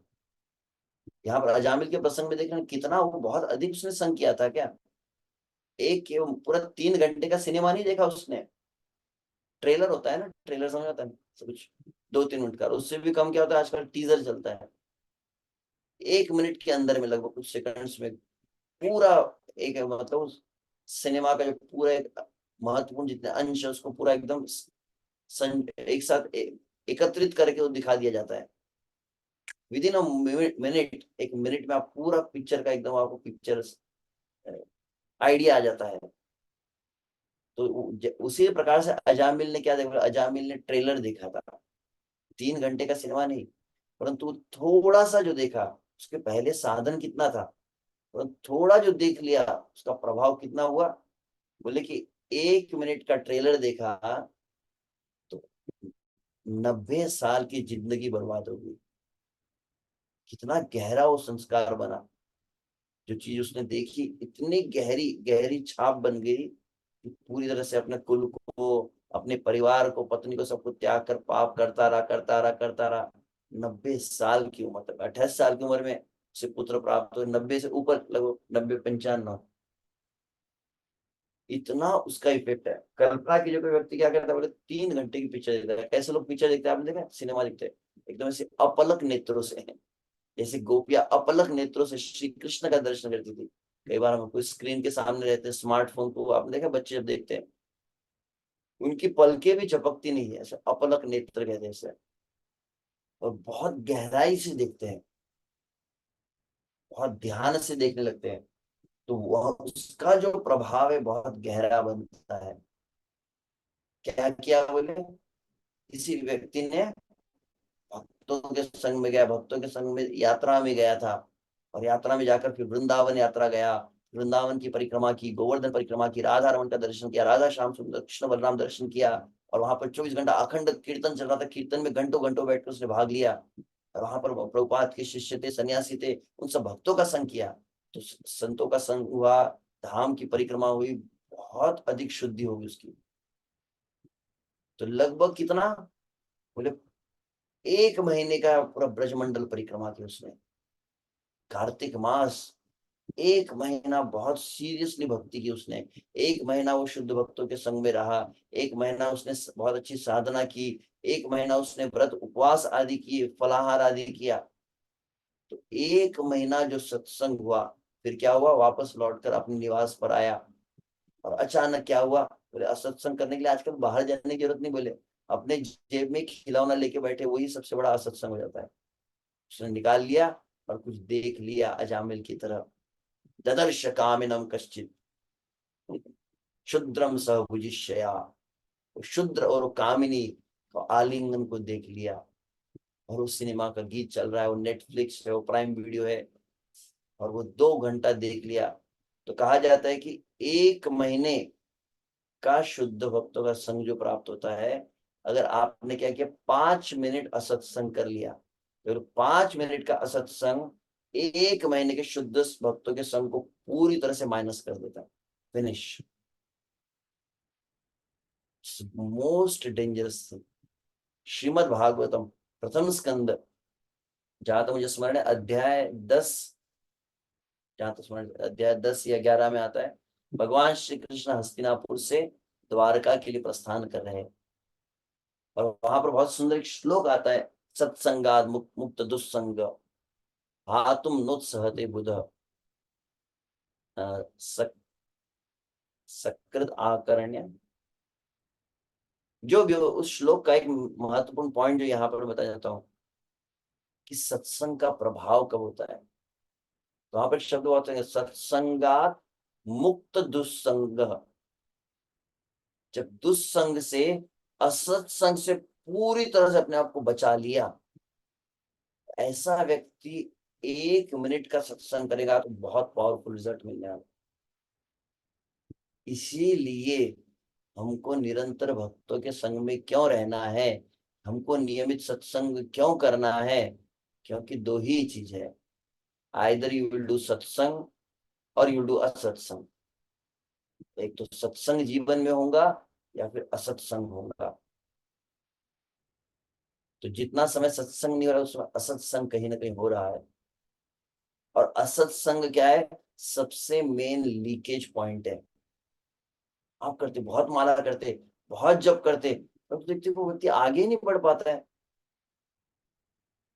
यहाँ पर अजामिल के प्रसंग में देखना कितना वो बहुत अधिक उसने संग किया था क्या। एक पूरा 3 घंटे का सिनेमा नहीं देखा उसने, ट्रेलर होता है ना, ट्रेलर समझ आता है सब कुछ, 2-3 मिनट का, उससे भी कम क्या होता है आजकल, टीजर चलता है। 1 मिनट के अंदर में, लगभग कुछ सेकंड्स में पूरा एक मतलब उस सिनेमा का जो पूरा एक महत्वपूर्ण जितने अंश है उसको पूरा एकदम एक साथ एकत्रित करके वो दिखा दिया जाता है। With in a minute, 1 minute में आप पूरा पिक्चर का एकदम आपको पिक्चर आइडिया आ जाता है। तो उसी प्रकार से अजामिल ने क्या देखा, अजामिल ने ट्रेलर देखा था, 3 घंटे का सिनेमा नहीं, परंतु थोड़ा सा जो देखा, उसके पहले साधन कितना था, परंतु थोड़ा जो देख लिया उसका प्रभाव कितना हुआ। बोले कि 1 मिनट का ट्रेलर देखा तो 90 साल की जिंदगी बर्बाद हो गई। कितना गहरा वो संस्कार बना, जो चीज उसने देखी इतनी गहरी गहरी छाप बन गई कि पूरी तरह से अपने कुल को, अपने परिवार को, पत्नी को, सबको त्याग कर पाप करता रहा, करता रहा, करता रहा। 90 साल की उम्र तक, 28 साल की उम्र में उसे पुत्र प्राप्त हो, 90 से ऊपर, लगभग 90-95, इतना उसका इफेक्ट है। कल्पना की जो कोई व्यक्ति क्या करता है, बोले 3 घंटे की पिक्चर देखता है। कैसे लोग पिक्चर देखते हैं आपने देखा, सिनेमा देखते हैं, एकदम ऐसे अपलक नेत्रों से, जैसे गोपियां अपलक नेत्रों से श्री कृष्ण का दर्शन करती थी। कई बार हम कोई स्क्रीन के सामने रहते हैं, स्मार्टफोन को आपने देखा, बच्चे जब देखते हैं उनकी पलकें भी झपकती नहीं है, ऐसे अपलक नेत्र कहते हैं इसे, और बहुत गहराई से देखते हैं, बहुत ध्यान से देखने लगते हैं। तो वह उसका जो प्रभाव है बहुत गहरा बनता है। क्या किया बोले, किसी व्यक्ति ने भक्तों के संग में गया, भक्तों के संग में यात्रा में गया था, और यात्रा में जाकर फिर वृंदावन यात्रा गया, वृंदावन की परिक्रमा की, गोवर्धन परिक्रमा की, राधा रमन का दर्शन किया, राधा श्याम सुंदर कृष्ण बलराम दर्शन किया। और वहां पर 24 घंटा अखंड कीर्तन चल रहा था, कीर्तन में घंटों घंटों बैठकर उसने भाग लिया। और वहां पर प्रभुपाद के शिष्य थे, सन्यासी थे, उन सब भक्तों का संग किया। तो संतों का संग हुआ, धाम की परिक्रमा हुई, बहुत अधिक शुद्धि होगी उसकी। तो लगभग कितना, बोले 1 महीने का पूरा ब्रजमंडल परिक्रमा की उसने, कार्तिक मास, 1 महीना बहुत सीरियसली भक्ति की उसने। 1 महीना वो शुद्ध भक्तों के संग में रहा। 1 महीना उसने बहुत अच्छी साधना की। 1 महीना उसने व्रत उपवास आदि किए, फलाहार आदि किया। तो 1 महीना जो सत्संग हुआ, फिर क्या हुआ, वापस लौटकर अपने निवास पर आया। और अचानक क्या हुआ, बोले असत्संग करने के लिए आजकल बाहर जाने की जरूरत नहीं, बोले अपने जेब में खिलौना लेके बैठे, वही सबसे बड़ा असत्संग हो जाता है। उसने निकाल लिया और कुछ देख लिया अजामिल की तरफ। ददर्श कामिनम कश्चित शुद्रम सह भुजिष्यया। वो शुद्र और वो कामिनी को आलिंगन को देख लिया। और उस सिनेमा का गीत चल रहा है, वो नेटफ्लिक्स है, वो प्राइम वीडियो है, और वो 2 घंटा देख लिया। तो कहा जाता है कि 1 महीने का शुद्ध भक्तों का संग जो प्राप्त होता है, अगर आपने क्या किया, 5 मिनट असत्संग कर लिया, तो 5 मिनट का असत्संग 1 महीने के शुद्ध भक्तों के संग को पूरी तरह से माइनस कर देता है। Finish. Most dangerous. Shrimad Bhagavatam प्रथम स्कंद, जहां तक मुझे स्मरण है अध्याय 10, जहां तक स्मरण, अध्याय 10 या 11 में आता है, भगवान श्री कृष्ण हस्तिनापुर से द्वारका के लिए प्रस्थान कर रहे हैं। और वहां पर बहुत सुंदर एक श्लोक आता है, सत्संगाद मुक्त दुस्संग हातुम नोत्सहते बुध सक, सकृत आकर्ण्य। जो भी हो, उस श्लोक का एक महत्वपूर्ण पॉइंट जो यहाँ पर बताया जाता हूँ कि सत्संग का प्रभाव कब होता है। तो वहां पर शब्द होते हैं, सत्संगात मुक्त दुस्संग। जब दुस्संग से, असत्संग से पूरी तरह से अपने आप को बचा लिया, ऐसा व्यक्ति 1 मिनट का सत्संग करेगा तो बहुत पावरफुल रिजल्ट मिलने वाला। इसीलिए हमको निरंतर भक्तों के संग में क्यों रहना है, हमको नियमित सत्संग क्यों करना है, क्योंकि दो ही चीज है, आइदर यू विल डू सत्संग और यू डू असत्संग। एक तो सत्संग जीवन में होगा या फिर असत्संग होगा। तो जितना समय सत्संग नहीं हो रहा, उसमें असत्संग कहीं ना कहीं हो रहा है। और असत्संग क्या है, सबसे मेन लीकेज पॉइंट है। आप करते, बहुत माला करते, बहुत जप करते, पर तो देखते वो व्यक्ति आगे ही नहीं बढ़ पाता है।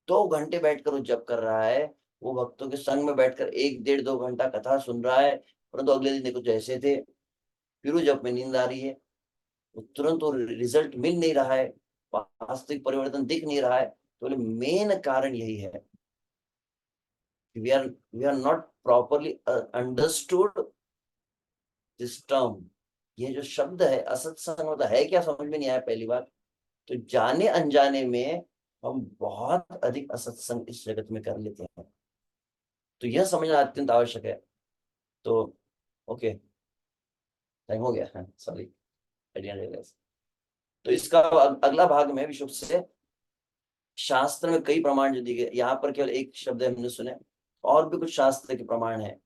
2 घंटे बैठकर वो जप कर रहा है, वो भक्तों के संग में बैठकर 1 डेढ़ 2 घंटा कथा सुन रहा है, परंतु अगले दिन देखो जैसे थे, फिर वो जप में नींद आ रही है। वो तुरंत वो रिजल्ट मिल नहीं रहा है, वास्तविक परिवर्तन दिख नहीं रहा है। तो मेन कारण यही है, we are not properly understood this term. ये जो शब्द है असत्संग होता है क्या, समझ में नहीं आया पहली बार। तो जाने अनजाने में हम बहुत अधिक असत्संग इस जगत में कर लेते हैं। तो यह समझना अत्यंत आवश्यक है। तो ओके, टाइम हो गया है, सॉरी। तो इसका अगला भाग में विशुद्ध से शास्त्र में कई प्रमाण जो दिए गए, यहाँ पर केवल एक शब्द हमने सुने, और भी कुछ शास्त्र के प्रमाण है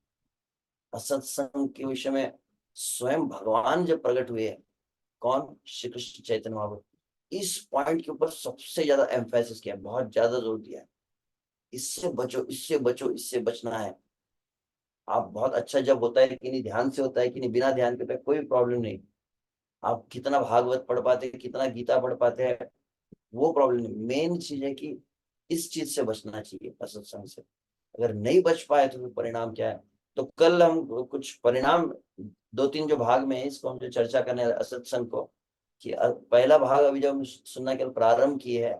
असत्संग के विषय में। स्वयं भगवान जब प्रकट हुए, कौन, श्री कृष्ण चैतन्य महाप्रभु, इस पॉइंट के ऊपर सबसे ज्यादा एम्फेसिस किया, बहुत ज्यादा जोर दिया है, इससे बचो, इससे बचो, इससे बचना है। आप बहुत अच्छा जब होता है कि नहीं, ध्यान से होता है कि नहीं, बिना ध्यान के, तो कोई प्रॉब्लम नहीं। आप कितना भागवत पढ़ पाते हैं, कितना गीता पढ़ पाते हैं, वो प्रॉब्लम नहीं। मेन चीज है कि इस चीज से बचना चाहिए, असत्संग से। अगर नहीं बच पाए तो फिर परिणाम क्या है। तो कल हम कुछ परिणाम, 2-3 जो भाग में है, इसको हम जो चर्चा करने हैं असत्संग को, कि पहला भाग अभी जब हम सुनना केवल प्रारंभ किए है,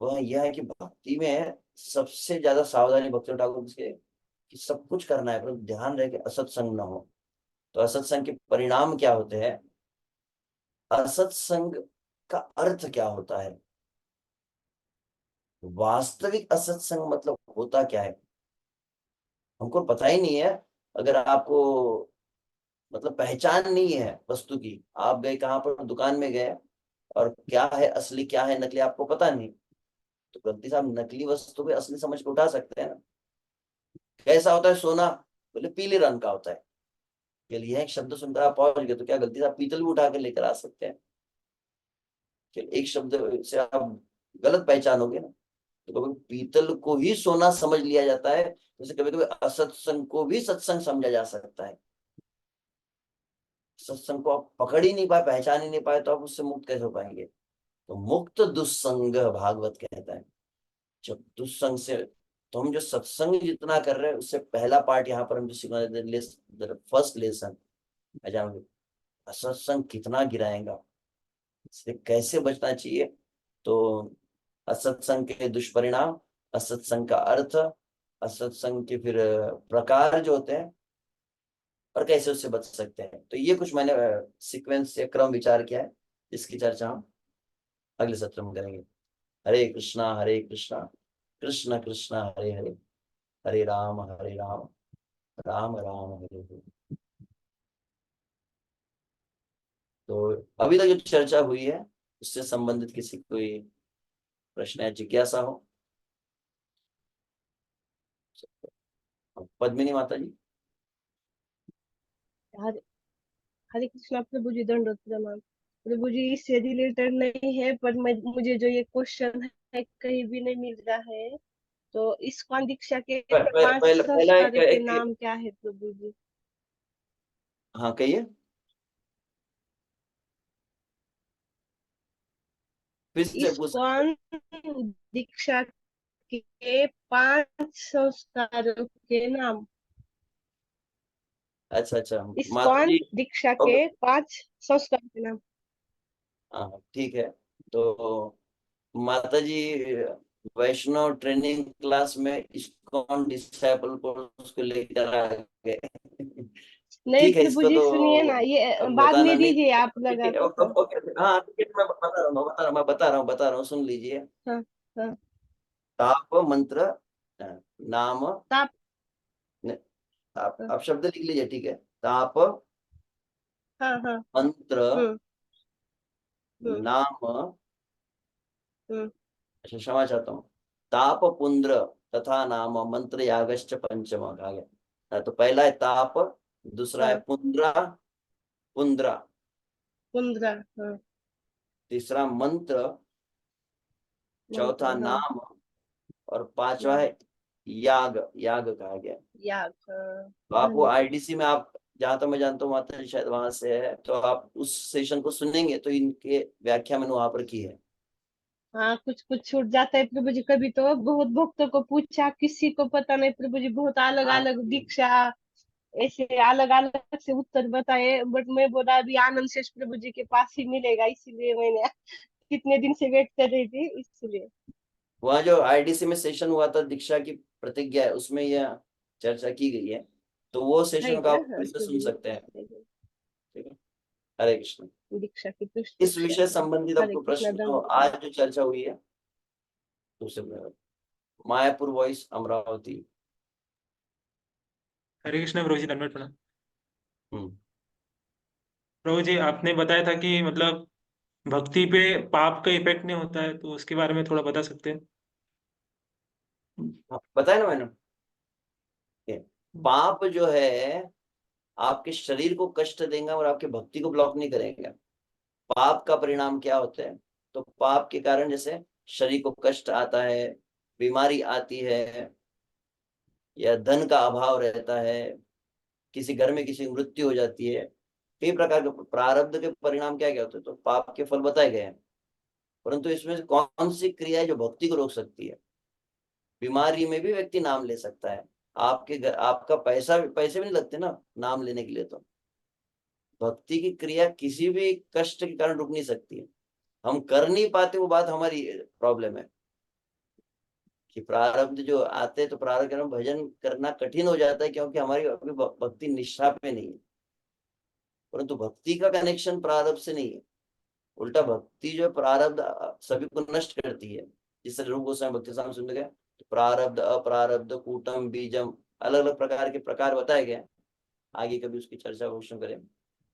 वह यह है कि भक्ति में सबसे ज्यादा सावधानी भक्ति ठाकुर के, कि सब कुछ करना है पर ध्यान रहे कि असत्संग ना हो। तो असत्संग के परिणाम क्या होते हैं, असत्संग का अर्थ क्या होता है, वास्तविक असत्संग मतलब होता क्या है, हमको पता ही नहीं है। अगर आपको मतलब पहचान नहीं है वस्तु की, आप गए कहाँ पर, दुकान में गए, और क्या है असली क्या है नकली आपको पता नहीं, तो गलती से आप नकली वस्तु को असली समझ के उठा सकते हैं ना। कैसा होता है सोना, बोले पीले रंग का होता है। चलिए एक शब्द सुनकर आप पहुंच गए, तो क्या गलती से आप पीतल भी उठा कर लेकर आ सकते हैं। कि एक शब्द से आप गलत पहचानोगे ना। तो कभी पीतल को ही सोना समझ लिया जाता है, जैसे कभी कभी असत्संग को भी सत्संग समझा जा सकता है। सत्संग को आप पकड़ ही नहीं पाए, पहचान ही नहीं पाए, तो आप उससे मुक्त कैसे हो पाएंगे। तो मुक्त दुस्संग भागवत कहता है। जब दुस्संग से, तो हम जो सत्संग जितना कर रहे हैं उससे पहला पार्ट यहाँ पर हम जो सीखना चाहते हैं, फर्स्ट लेसन, असत्संग कितना गिराएगा, इससे कैसे बचना चाहिए। तो असत्संग के दुष्परिणाम, असत्संग का अर्थ, असत्संग के फिर प्रकार जो होते हैं, और कैसे उससे बच सकते हैं। तो ये कुछ मैंने सीक्वेंस या क्रम विचार किया है, जिसकी चर्चा हम अगले सत्र में करेंगे। हरे कृष्णा कृष्ण कृष्ण हरे हरे, हरे राम राम राम हरे हरे। तो अभी तक जो चर्चा हुई है उससे संबंधित किसी कोई प्रश्न या जिज्ञासा हो। पद्मिनी माता जी। हरे हरे कृष्णा प्रभु जी, दंडवत प्रणाम। प्रभु जी, इससे रिलेटेड नहीं है, पर मुझे जो ये क्वेश्चन है कहीं भी नहीं मिल रहा है। तो इस्कॉन दीक्षा के पांच पहला संस्कारों के एक नाम क्या है प्रभु जी? हाँ कहिए, फिर से पूछ सकते हैं। इस्कॉन दीक्षा के पांच संस्कारों के नाम। अच्छा अच्छा, माता इस्कॉन जी। दीक्षा ओके, के पांच संस्कारों के नाम। हाँ ठीक है। तो माता जी, वैष्णव ट्रेनिंग क्लास में इस्कॉन डिसाइपल को उसको लेकर आ गए। नहीं ठीक है, प्रभु इसको जी, तो सुनिए ना, ये अब बाद में बताना नहीं। दीजिए आप ठीक लगा है, तो। हाँ ओके, हाँ ठीक है, मैं बता रहा हूँ, बता रहा हूँ, सुन लीजिए। हाँ हाँ। ताप मंत्र, अ, नाम, ताप। आप शब्द लिख लीजिए, ठीक है। ताप हाँ हाँ। मंत्र हम्म हम्म नाम, हम्म। अच्छा क्षमा चाहता हूँ, ताप पुंद्र तथा नाम मंत्र यागश्च पंचम आ गया। तो पहला है ताप, दूसरा है हाँ, पुंद्रा, पुंद्रा, 15। हाँ, तीसरा मंत्र, चौथा मंत्र। हाँ, नाम, और पांचवा नाम। है याग, याग कहा गया। याग। हाँ, तो आप वो धन्य। आईडीसी में, आप जहां तक मैं जानता हूँ माता जी शायद वहां से है, तो आप उस सेशन को सुनेंगे तो इनके व्याख्या मैंने वहां पर की है। हाँ, कुछ कुछ छूट जाता है प्रभु जी। कभी तो बहुत भक्तों को पूछा, किसी को पता नहीं प्रभु जी, बहुत अलग हाँ अलग दीक्षा, ऐसे अलग अलग से उत्तर बताए। बट मैं बोला अभी आनंद शेष प्रभु जी के पास ही मिलेगा, इसीलिए मैंने कितने दिन से वेट कर रही थी, इसलिए। वहाँ जो आईडीसी में सेशन हुआ था दीक्षा की प्रतिज्ञा है, उसमें यह चर्चा की गई है। तो वो है सेशन का क्या? आप हाँ फिर से सुन प्रभु सकते हैं। जी, ठीक है, हरे कृष्ण। दीक्षा की इस दीक्षा। विषय संबंधित हरे आपको कृष्णा, प्रश्न हो, दंड। आज जो चर्चा हुई है, दूसरे में मायापुर वॉइस अमरावती। हरे कृष्ण प्रभु जी, दंडवत प्रणाम। हम्म। प्रभु जी, आपने बताया था कि मतलब भक्ति पे पाप का इफेक्ट नहीं होता है, तो उसके बारे में थोड़ा बता सकते हैं? हाँ, बताया ना मैंने, ये पाप जो है आपके शरीर को कष्ट देगा और आपके भक्ति को ब्लॉक नहीं करेगा। पाप का परिणाम क्या होता है, तो पाप के कारण जैसे शरीर को कष्ट आता है, बीमारी आती है, या धन का अभाव रहता है, किसी घर में किसी की मृत्यु हो जाती है। कई प्रकार के प्रारब्ध के परिणाम क्या क्या होते हैं, तो पाप के फल बताए गए हैं। परंतु इसमें से कौन सी क्रिया है जो भक्ति को रोक सकती है। बीमारी में भी व्यक्ति नाम ले सकता है, आपके घर आपका पैसे भी नहीं लगते ना नाम लेने के लिए। तो भक्ति की क्रिया किसी भी कष्ट के कारण रुक नहीं सकती है। हम कर नहीं पाते, वो बात हमारी प्रॉब्लम है कि प्रारब्ध जो आते हैं, तो प्रारब्ध के कारण भजन करना कठिन हो जाता है, क्योंकि हमारी अभी भक्ति निष्ठा पे नहीं है। परंतु भक्ति का कनेक्शन प्रारब्ध से नहीं है, उल्टा भक्ति जो है प्रारब्ध सभी को नष्ट करती है। जिस तरह रूप गोस्वामी भक्ति साम सुन गए, तो प्रारब्ध अप्रारब्ध कूटम बीजम, अलग अलग प्रकार के प्रकार बताए गए हैं। आगे कभी उसकी चर्चा अवश्य करें।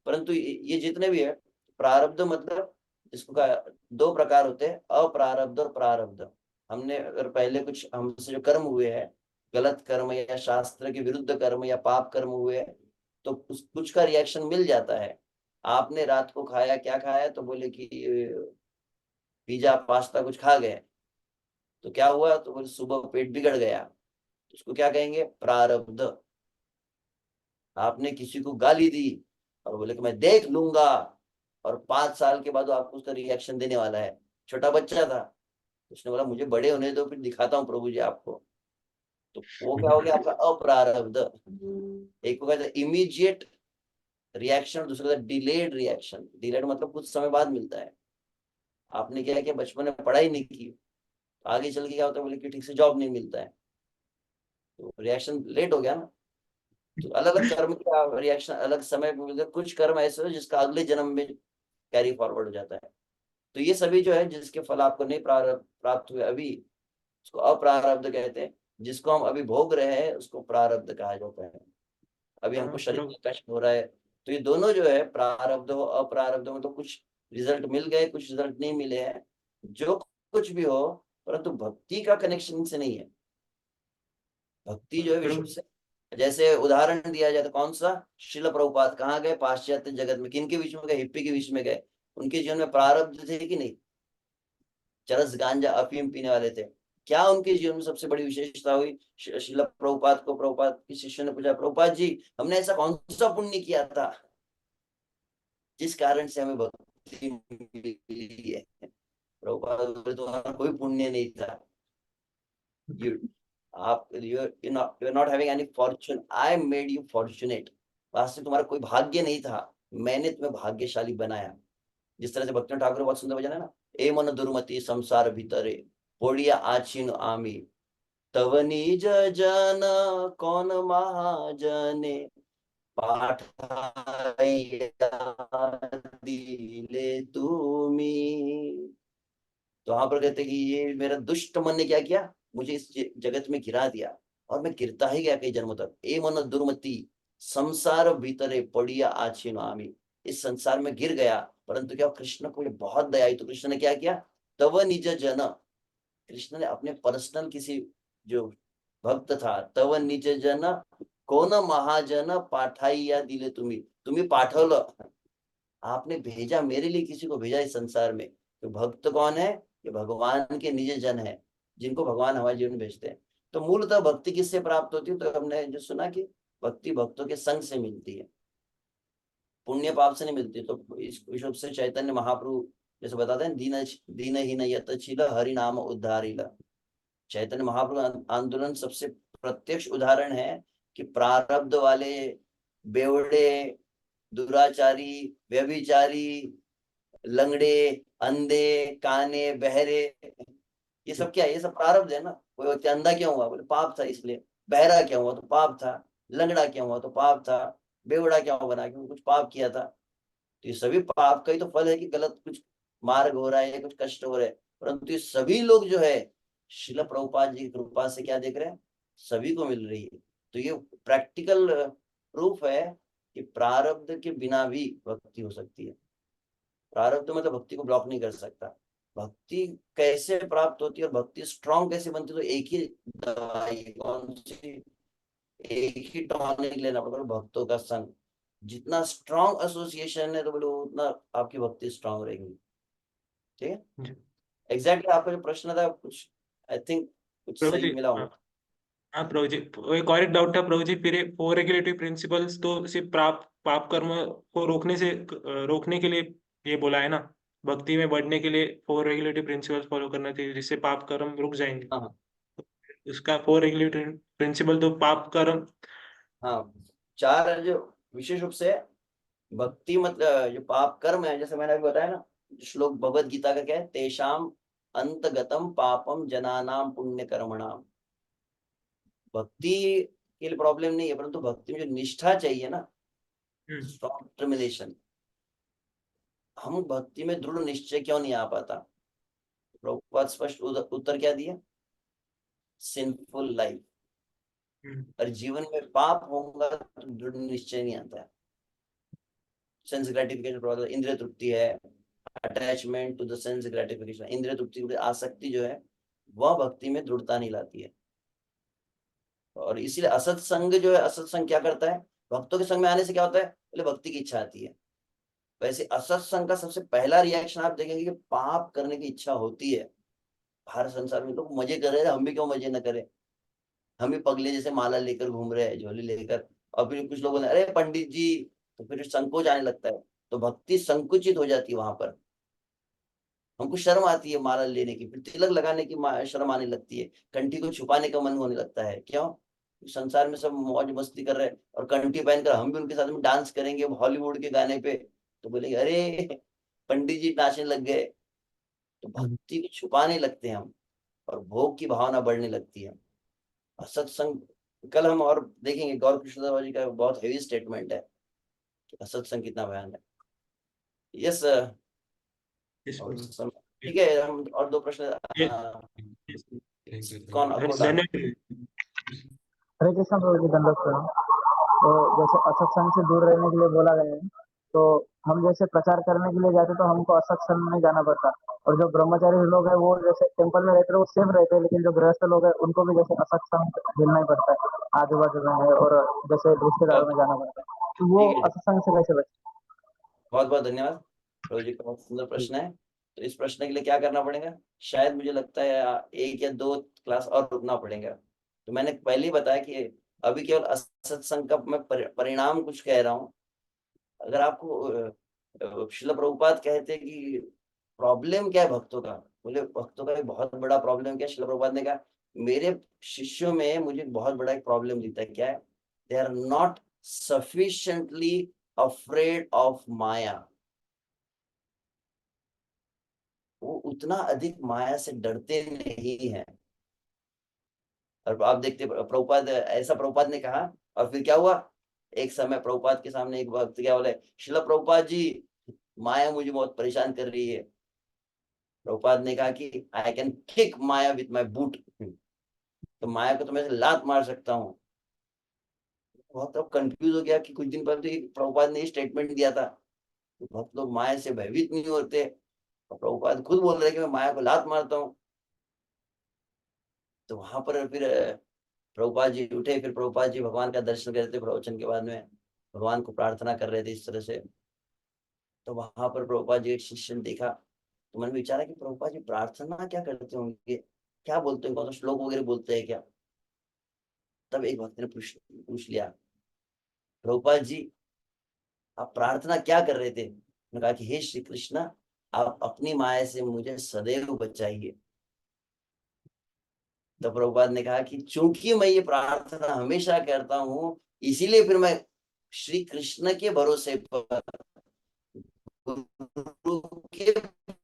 परंतु ये जितने भी है, प्रारब्ध मतलब जिसको कहा, दो प्रकार होते हैं, अप्रारब्ध और प्रारब्ध। हमने अगर पहले कुछ हमसे जो कर्म हुए हैं, गलत कर्म या शास्त्र के विरुद्ध कर्म या पाप कर्म हुए हैं, तो कुछ का रिएक्शन मिल जाता है। आपने रात को खाया, क्या खाया, तो बोले कि पिज्जा पास्ता कुछ खा गए, तो क्या हुआ, तो फिर सुबह पेट बिगड़ गया, उसको क्या कहेंगे, प्रारब्ध। आपने किसी को गाली दी और बोले कि मैं देख लूंगा, और 5 साल के बाद वो आपको उसका रिएक्शन देने वाला है। छोटा बच्चा था, उसने बोला मुझे बड़े होने दो, फिर दिखाता हूँ प्रभु जी आपको। तो वो क्या हो गया, आपका अप्रारब्ध। एक को कहते हैं इमीडिएट रिएक्शन, दूसरा डिलेड रिएक्शन। डिलेड मतलब कुछ समय बाद मिलता है। आपने क्या किया, बचपन में पढ़ाई नहीं की, तो आगे चल के क्या होता है, बोले कि ठीक से जॉब नहीं मिलता है, तो रिएक्शन लेट हो गया ना। तो अलग अलग कर्म का रिएक्शन अलग समय पे मिलता है। कुछ कर्म ऐसे हो जिसका अगले जन्म में कैरी फॉरवर्ड हो जाता है। तो ये सभी जो है जिसके फल आपको नहीं प्राप्त हुए अभी, उसको अप्रारब्ध कहते हैं। जिसको हम अभी भोग रहे हैं उसको प्रारब्ध कहा जाता है। अभी हमको हाँ शरीर प्रभु। में कष्ट हो रहा है, तो ये दोनों जो है प्रारब्ध हो अप्रारब्ध हो, तो कुछ रिजल्ट मिल गए, कुछ रिजल्ट नहीं मिले हैं, जो कुछ भी हो, परंतु भक्ति का कनेक्शन इनसे नहीं है। भक्ति जो है विश्व प्रभु से, जैसे उदाहरण दिया जाए तो कौन सा, शिल प्रभुपाद कहाँ गए, पाश्चात्य जगत में, किन के बीच में गए, हिप्पी के बीच में गए। उनके जीवन में प्रारब्ध थे कि नहीं, चरस गांजा अफीम पीने वाले थे। क्या उनके जीवन में सबसे बड़ी विशेषता हुई, शिल प्रभुपाद को प्रभुपाद की शिष्य ने पूछा, प्रभुपाद जी हमने ऐसा कौन सा पुण्य किया था जिस कारण से हमें भक्ति मिली है। प्रभुपाद बोले, तुम्हारा कोई पुण्य नहीं था, यू आप you're not having any fortune, I made you fortunate। वास्तव में तुम्हारा कोई भाग्य नहीं था, मैंने तुम्हें भाग्यशाली बनाया। जिस तरह से भक्ति ठाकुर बहुत सुंदर भजन है ना, ए मन दुर्मति संसार भीतरे पोड़िया आछिन आमी, तव निज जन कौन महाजने पाठाइया दिले तुमी। तो वहां पर कहते कि ये मेरा दुष्ट मन ने क्या किया, मुझे इस जगत में गिरा दिया, और मैं गिरता ही गया कई जन्मों तक। ए मन दुर्मति संसार भीतरे पड़िया आछी आमी, इस संसार में गिर गया, परंतु क्या, कृष्ण को ये बहुत दया आई, तो कृष्ण ने क्या किया, तव निज जन, कृष्ण ने अपने पर्सनल किसी जो भक्त था, तव निज जन कोण महाजन पाठाइया दिले तुम्ही, तुम्ही पाठवलं, आपने भेजा, मेरे लिए किसी को भेजा इस संसार में। तो भक्त कौन है, ये भगवान के निज जन है, जिनको भगवान हमारे जीवन में भेजते हैं। तो मूलतः भक्ति किससे प्राप्त होती है, तो हमने जो सुना कि भक्ति भक्तों के संग से मिलती है, पुण्य पाप से नहीं मिलती। तो इस विषय से चैतन्य महाप्रभु जैसे बताते हैं, दीन दीन हीन यतचिल हरि नाम उद्धारिल। चैतन्य महाप्रभु आंदोलन सबसे प्रत्यक्ष उदाहरण है कि प्रारब्ध वाले, बेवड़े, दुराचारी, व्यभिचारी, लंगड़े, अंधे, काने, बहरे, ये सब क्या है, ये सब प्रारब्ध है ना। कोई व्यक्ति अंधा क्यों हुआ, बोले पाप था इसलिए। बहरा क्यों हुआ, तो पाप था। लंगड़ा क्यों हुआ, तो पाप था। बेवड़ा क्यों बना, क्योंकि कुछ पाप किया था। तो ये सभी पाप का ही तो फल है कि गलत कुछ मार्ग हो रहा है, कुछ कष्ट हो रहे हैं। परंतु ये सभी लोग जो है शिला प्रभुपाद जी की कृपा से क्या देख रहे हैं, सभी को मिल रही है। तो ये प्रैक्टिकल प्रूफ है कि प्रारब्ध के बिना भी भक्ति हो सकती है। प्रारब्ध मतलब भक्ति को ब्लॉक नहीं कर सकता। भक्ति कैसे प्राप्त होती है और भक्ति स्ट्रांग कैसे बनती है, तो एक ही दवाई, कौन सी, एक ही टॉनिक लेना पड़ेगा, भक्तों का संग। जितना स्ट्रांग एसोसिएशन है तो बोले उतना आपकी भक्ति स्ट्रांग रहेगी। ठीक है, जी। एग्जैक्टली आपका जो प्रश्न था कुछ, आई थिंक कुछ प्रभु सही जी, मिला हाँ। होगा। हाँ प्रभु जी, वो एक और एक डाउट था प्रभु जी, फिर फोर रेगुलेटरी प्रिंसिपल्स तो सिर्फ पाप कर्म को रोकने के लिए ये बोला है ना, भक्ति में बढ़ने के लिए फोर रेगुलेटरी प्रिंसिपल्स फॉलो करना चाहिए, जिससे पाप कर्म रुक जाएंगे। हाँ हाँ उसका फोर रेगुलेटरी प्रिंसिपल तो पाप कर्म। हाँ, चार जो विशेष रूप से भक्ति मतलब जो पाप कर्म है, जैसे मैंने अभी बताया ना, जो श्लोक भगवत गीता का क्या है, तेषाम अंतगतम पापम जनानाम पुण्य कर्मणाम। भक्ति के लिए प्रॉब्लम नहीं है, परंतु भक्ति में जो निष्ठा चाहिए ना, हम्म। स्ट्रॉन्ग डिटर्मिनेशन, हम भक्ति में दृढ़ निश्चय क्यों नहीं आ पाता। प्रभुपाद स्पष्ट उत्तर क्या दिया, सिंफुल लाइफ। हम्म। और जीवन में पाप होगा तो दृढ़ निश्चय नहीं आता है। सेंस ग्रेटिफिकेशन, इंद्रिय तृप्ति है, attachment to the sense gratification, इंद्रिय तृप्ति की आसक्ति जो है वह भक्ति में दृढ़ता नहीं लाती है। और इसीलिए असत संग जो है, असत संग क्या करता है, भक्तों के संग में आने से क्या होता है, बोले भक्ति की इच्छा आती है। वैसे असत्संग का सबसे पहला रिएक्शन आप देखेंगे कि पाप करने की इच्छा होती है। हर संसार में लोग मजे कर रहे हैं, हम भी क्यों मजे न करें। हम ही पगले जैसे माला लेकर घूम रहे हैं, झोली लेकर, और फिर कुछ लोग बोले अरे पंडित जी, तो फिर संकोच आने लगता है, तो भक्ति संकुचित हो जाती है वहां पर। हमको शर्म आती है माला लेने की, फिर तिलक लगाने की शर्म आने लगती है, कंठी को छुपाने का मन होने लगता है। क्यों? संसार में सब मौज मस्ती कर रहे हैं, और कंठी पहनकर हम भी उनके साथ में डांस करेंगे हॉलीवुड के गाने पे, तो बोलेंगे अरे पंडित जी नाचने लग गए। तो भक्ति को छुपाने लगते हैं हम, और भोग की भावना बढ़ने लगती है। और सत्संग कल हम और देखेंगे, गौर कृष्णदास जी का बहुत हेवी स्टेटमेंट है कि असत्संग कितना भयानक है। यस। Yes, और Prabhu. ठीक है, हम और दो प्रश्न Yes. Yes. Thank you. कौन Yes, कोटा? धन्यवाद. हरे कृष्ण प्रभु जी, दंडवत प्रणाम। तो जैसे असत्संग से दूर रहने के लिए बोला गया है, तो हम जैसे प्रचार करने के लिए जाते तो हमको असत्संग में जाना पड़ता। और जो ब्रह्मचारी लोग हैं वो जैसे टेम्पल में रहते हैं वो सेफ रहते हैं, लेकिन जो गृहस्थ लोग हैं उनको भी जैसे असत्संग झेलना ही पड़ता है, आजू बाजू में है और जैसे रिश्तेदारों में जाना पड़ता है, तो वो ठीक है, असत्संग से कैसे बचे? बहुत बहुत धन्यवाद। प्रभु जी का बहुत सुंदर प्रश्न है। तो इस प्रश्न के लिए क्या करना पड़ेगा, शायद मुझे लगता है एक या दो क्लास और रुकना पड़ेगा। तो मैंने पहले ही बताया कि अभी केवल असत्संग का मैं परिणाम कुछ कह रहा हूँ। अगर आपको श्रील प्रभुपाद कहते हैं कि प्रॉब्लम क्या है भक्तों का, बोले भक्तों का एक बहुत बड़ा प्रॉब्लम क्या है, श्रील प्रभुपाद ने कहा मेरे शिष्यों में मुझे बहुत बड़ा एक प्रॉब्लम दिखता है। क्या है? They are not sufficiently afraid of maya. वो उतना अधिक माया से डरते नहीं है। और आप देखते प्रभुपाद, ऐसा प्रभुपाद ने कहा, और फिर क्या हुआ, एक समय प्रभुपाद के सामने एक भक्त क्या बोले, शिला प्रभुपाद जी, माया मुझे बहुत परेशान कर रही है। प्रभुपाद ने कहा कि I can kick Maya with my boot. तो माया को तो मैं लात मार सकता हूँ। बहुत अब कंफ्यूज हो गया कि कुछ दिन पहले तो प्रभुपाद ने स्टेटमेंट दिया था कि बहुत लोग माया से भयभीत नहीं होते, और प्रभुपाद खुद बोल रहे हैं कि मैं माया को लात मारता हूँ। तो वहां पर फिर प्रभुपाद जी उठे, फिर प्रभुपाद जी भगवान का दर्शन कर रहे थे प्रवचन के बाद में, भगवान को प्रार्थना कर रहे थे इस तरह से। तो वहां पर प्रभुपाद जी एक शिष्य ने देखा, तो मैंने विचारा कि प्रभुपाद जी प्रार्थना क्या करते होंगे, क्या बोलते हैं, कौन सा श्लोक वगैरह बोलते हैं क्या। तब एक भक्त ने पूछ लिया, प्रभुपाद जी आप प्रार्थना क्या कर रहे थे? मैंने कहा कि हे श्री कृष्ण, आप अपनी माया से मुझे सदैव बचाइए। तो प्रभुपाद ने कहा कि चूंकि मैं ये प्रार्थना हमेशा करता हूँ, इसीलिए फिर मैं श्री कृष्ण के भरोसे पर, गुरु के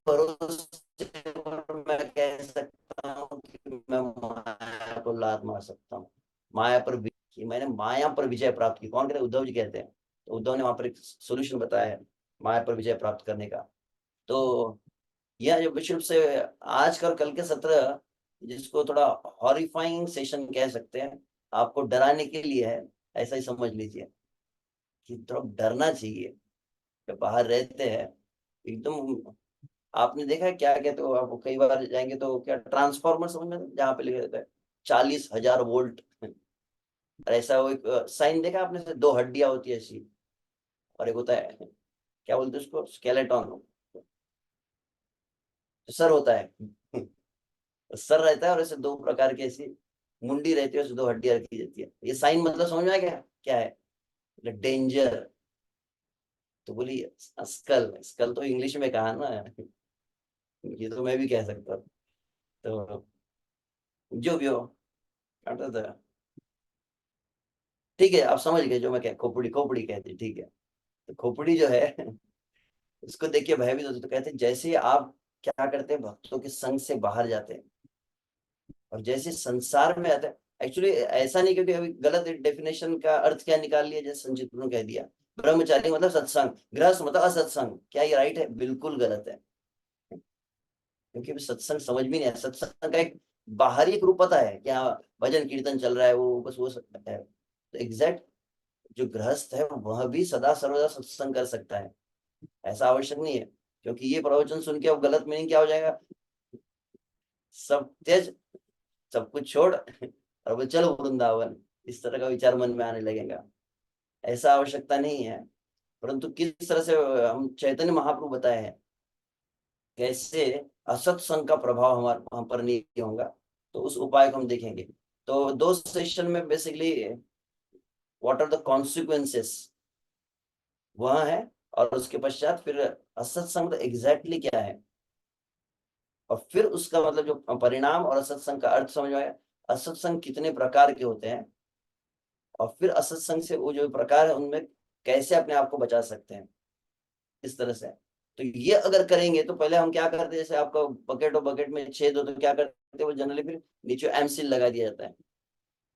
भरोसे पर मैं कह सकता हूँ कि मैं माया को लात मार सकता हूँ। माया पर कि मैंने माया पर विजय प्राप्त की। कौन कहते हैं? उद्धव जी कहते हैं। तो उद्धव ने वहां पर एक सोल्यूशन बताया है माया पर विजय प्राप्त करने का। तो यह जो विश्व से आज का और कल के सत्र, जिसको थोड़ा हॉरिफाइंग सेशन कह सकते हैं, आपको डराने के लिए है, ऐसा ही समझ लीजिए कि थोड़ा डरना चाहिए। जब बाहर रहते हैं एकदम, आपने देखा है क्या कहते हो, आप कई बार जाएंगे तो क्या ट्रांसफार्मर समझ में जहाँ पे लिखा रहता है 40,000 वोल्ट, और ऐसा वो एक साइन देखा आपने से, दो हड्डियां होती है ऐसी, और एक होता है क्या बोलते हैं उसको, स्केलेटॉन, सर होता है सर रहता है, और ऐसे दो प्रकार की ऐसी मुंडी रहती है, उससे दो हड्डियां रखी जाती है। ये साइन मतलब समझ में आ गया क्या है? डेंजर। तो बोली स्कल, स्कल तो इंग्लिश में कहा ना, ये तो मैं भी कह सकता हूँ। तो जो भी हो, काटा था, ठीक है, आप समझ गए जो मैं कह, खोपड़ी खोपड़ी कहती, ठीक है। तो खोपड़ी जो है उसको देखिए भयभीत होते, तो कहते हैं जैसे आप क्या करते हैं, भक्तों के संग से बाहर जाते हैं और जैसे संसार में आते हैं। एक्चुअली ऐसा नहीं, क्योंकि अभी गलत डेफिनेशन का अर्थ क्या निकाल लिया, जैसे संजीत ने कह दिया ब्रह्मचारी मतलब सत्संग, गृहस्थ मतलब असत्संग। क्या ये राइट है? बिल्कुल गलत है, क्योंकि अभी सत्संग समझ भी नहीं है। सत्संग का एक बाहरी एक रूप पता है क्या, भजन कीर्तन चल रहा है, वो बस वो सकता है। तो एग्जैक्ट जो गृहस्थ है वह भी सदा सर्वदा सत्संग कर सकता है, ऐसा आवश्यक नहीं है। क्योंकि ये प्रवचन सुन के अब गलत मीनिंग क्या हो जाएगा, सब त्यज, सब कुछ छोड़ और वो चलो वृंदावन, इस तरह का विचार मन में आने लगेगा। ऐसा आवश्यकता नहीं है। परंतु किस तरह से हम चैतन्य महाप्रभु बताए हैं कैसे असत संग का प्रभाव हमारे हम पर नहीं होगा, तो उस उपाय को हम देखेंगे। तो 2 सेशन में basically what are the consequences वह है, और उसके पश्चात फिर असत्संग एग्जैक्टली क्या है, और फिर उसका मतलब जो परिणाम और असत्संग का अर्थ समझ में आया। असत्संग कितने प्रकार के होते हैं, और फिर असत्संग से वो जो प्रकार है उनमें कैसे अपने आप को बचा सकते हैं, इस तरह से। तो ये अगर करेंगे तो पहले हम क्या करते हैं, जैसे आपका बकेट और बकेट में छेद हो तो क्या करते हैं, वो जनरली फिर नीचे एमसील लगा दिया जाता है,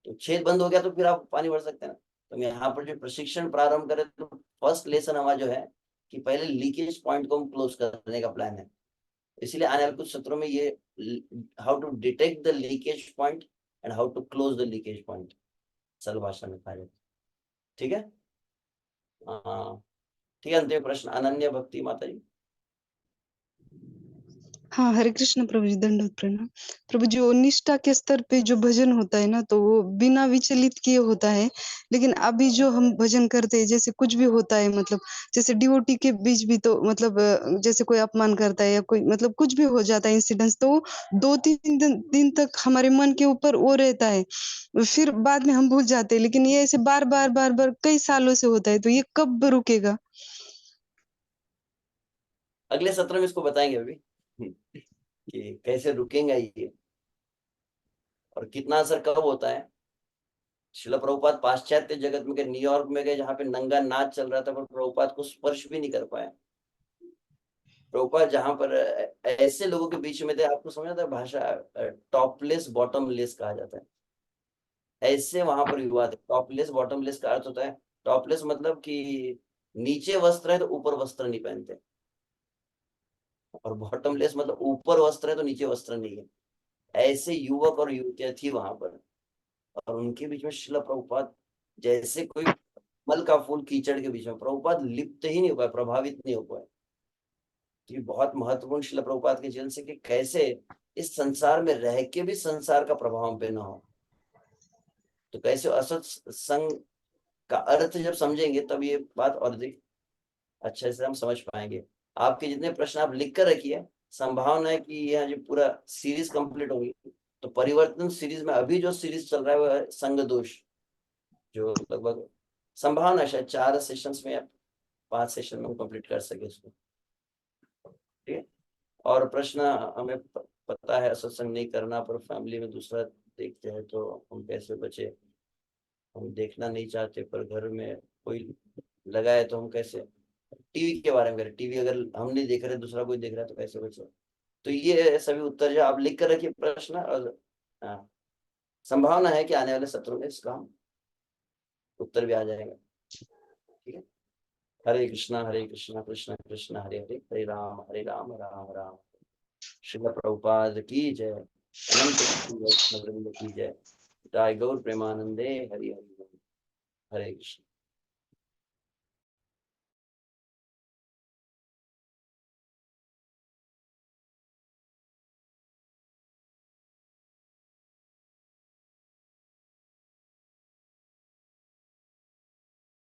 तो छेद बंद हो गया तो फिर आप पानी भर सकते हैं। तो यहाँ पर जो प्रशिक्षण प्रारंभ करें तो फर्स्ट लेसन हमारा जो है कि पहले लीकेज पॉइंट को हम क्लोज करने का प्लान है। इसलिए आने वाले कुछ सत्रों में ये how to detect the leakage point and how to close the leakage point सरल भाषा में कहा जाता है। ठीक है, ठीक है। अंतिम प्रश्न अनन्य भक्ति माता जी। हाँ, हरे कृष्ण प्रभु जी, दंडवत प्रणाम। प्रभु जी, वो निष्ठा के स्तर पे जो भजन होता है ना, तो वो बिना विचलित किए होता है। लेकिन अभी जो हम भजन करते हैं, जैसे कुछ भी होता है, मतलब जैसे डिवोटी के बीच भी तो मतलब जैसे कोई अपमान करता है या कोई मतलब कुछ भी हो जाता है इंसिडेंस, तो 2-3 दिन तक हमारे मन के ऊपर वो रहता है। फिर बाद में हम भूल जाते हैं, लेकिन ये ऐसे बार-बार कई सालों से होता है, तो ये कब रुकेगा? अगले सत्र में इसको बताएंगे अभी कि कैसे रुकेंगे ये और कितना असर कब होता है। शिला प्रभुपाद पाश्चात्य जगत में गए, न्यूयॉर्क में गए जहाँ पे नंगा नाच चल रहा था, पर प्रभुपाद को स्पर्श भी नहीं कर पाए। प्रभुपाद जहाँ पर ऐसे लोगों के बीच में थे, आपको समझ आता है भाषा टॉपलेस बॉटमलेस कहा जाता है, ऐसे वहां पर युवा थे। टॉपलेस बॉटमलेस का अर्थ होता है, टॉपलेस मतलब कि नीचे वस्त्र है तो ऊपर वस्त्र नहीं पहनते, और बॉटमलेस मतलब ऊपर वस्त्र है तो नीचे वस्त्र नहीं है। ऐसे युवक और युवतियां थी वहां पर, और उनके बीच में शिला प्रभुपाद जैसे कोई मल का फूल कीचड़ के बीच में, प्रभुपाद लिप्त ही नहीं हो पाए, प्रभावित नहीं हो पाए। तो ये बहुत महत्वपूर्ण शिला प्रभुपाद के जीवन से कि कैसे इस संसार में रह के भी संसार का प्रभाव हम पे ना हो। तो कैसे असत संग का अर्थ जब समझेंगे तब ये बात और अधिक अच्छे से हम समझ पाएंगे। आपके जितने प्रश्न आप लिख कर रखिए, संभावना है कि यह जो पूरा सीरीज कंप्लीट होगी, तो परिवर्तन सीरीज में अभी जो सीरीज चल रहा है वो है संग दोष, जो लगभग संभावना शायद 4 सेशंस में या 5 सेशन में हम कंप्लीट कर सके उसको। ठीक है, और प्रश्न हमें पता है सत्संग नहीं करना पर फैमिली में दूसरा देखते हैं तो हम कैसे बचे, हम देखना नहीं चाहते पर घर में कोई लगाए तो हम कैसे, टीवी के बारे में करें, टीवी अगर हम नहीं देख रहे दूसरा कोई देख रहा है तो कैसे बचे। तो ये सभी उत्तर जो आप लिख कर रखिए प्रश्न, और संभावना है कि आने वाले सत्रों में इसका उत्तर भी आ जाएगा। ठीक है, हरे कृष्णा कृष्ण कृष्ण हरे हरे, हरे राम राम राम। श्रील प्रभुपाद की जय, अनंत वैष्णव वृंद की जय, जय गौर प्रेमानंदे, हरि हरि। हरे कृष्ण।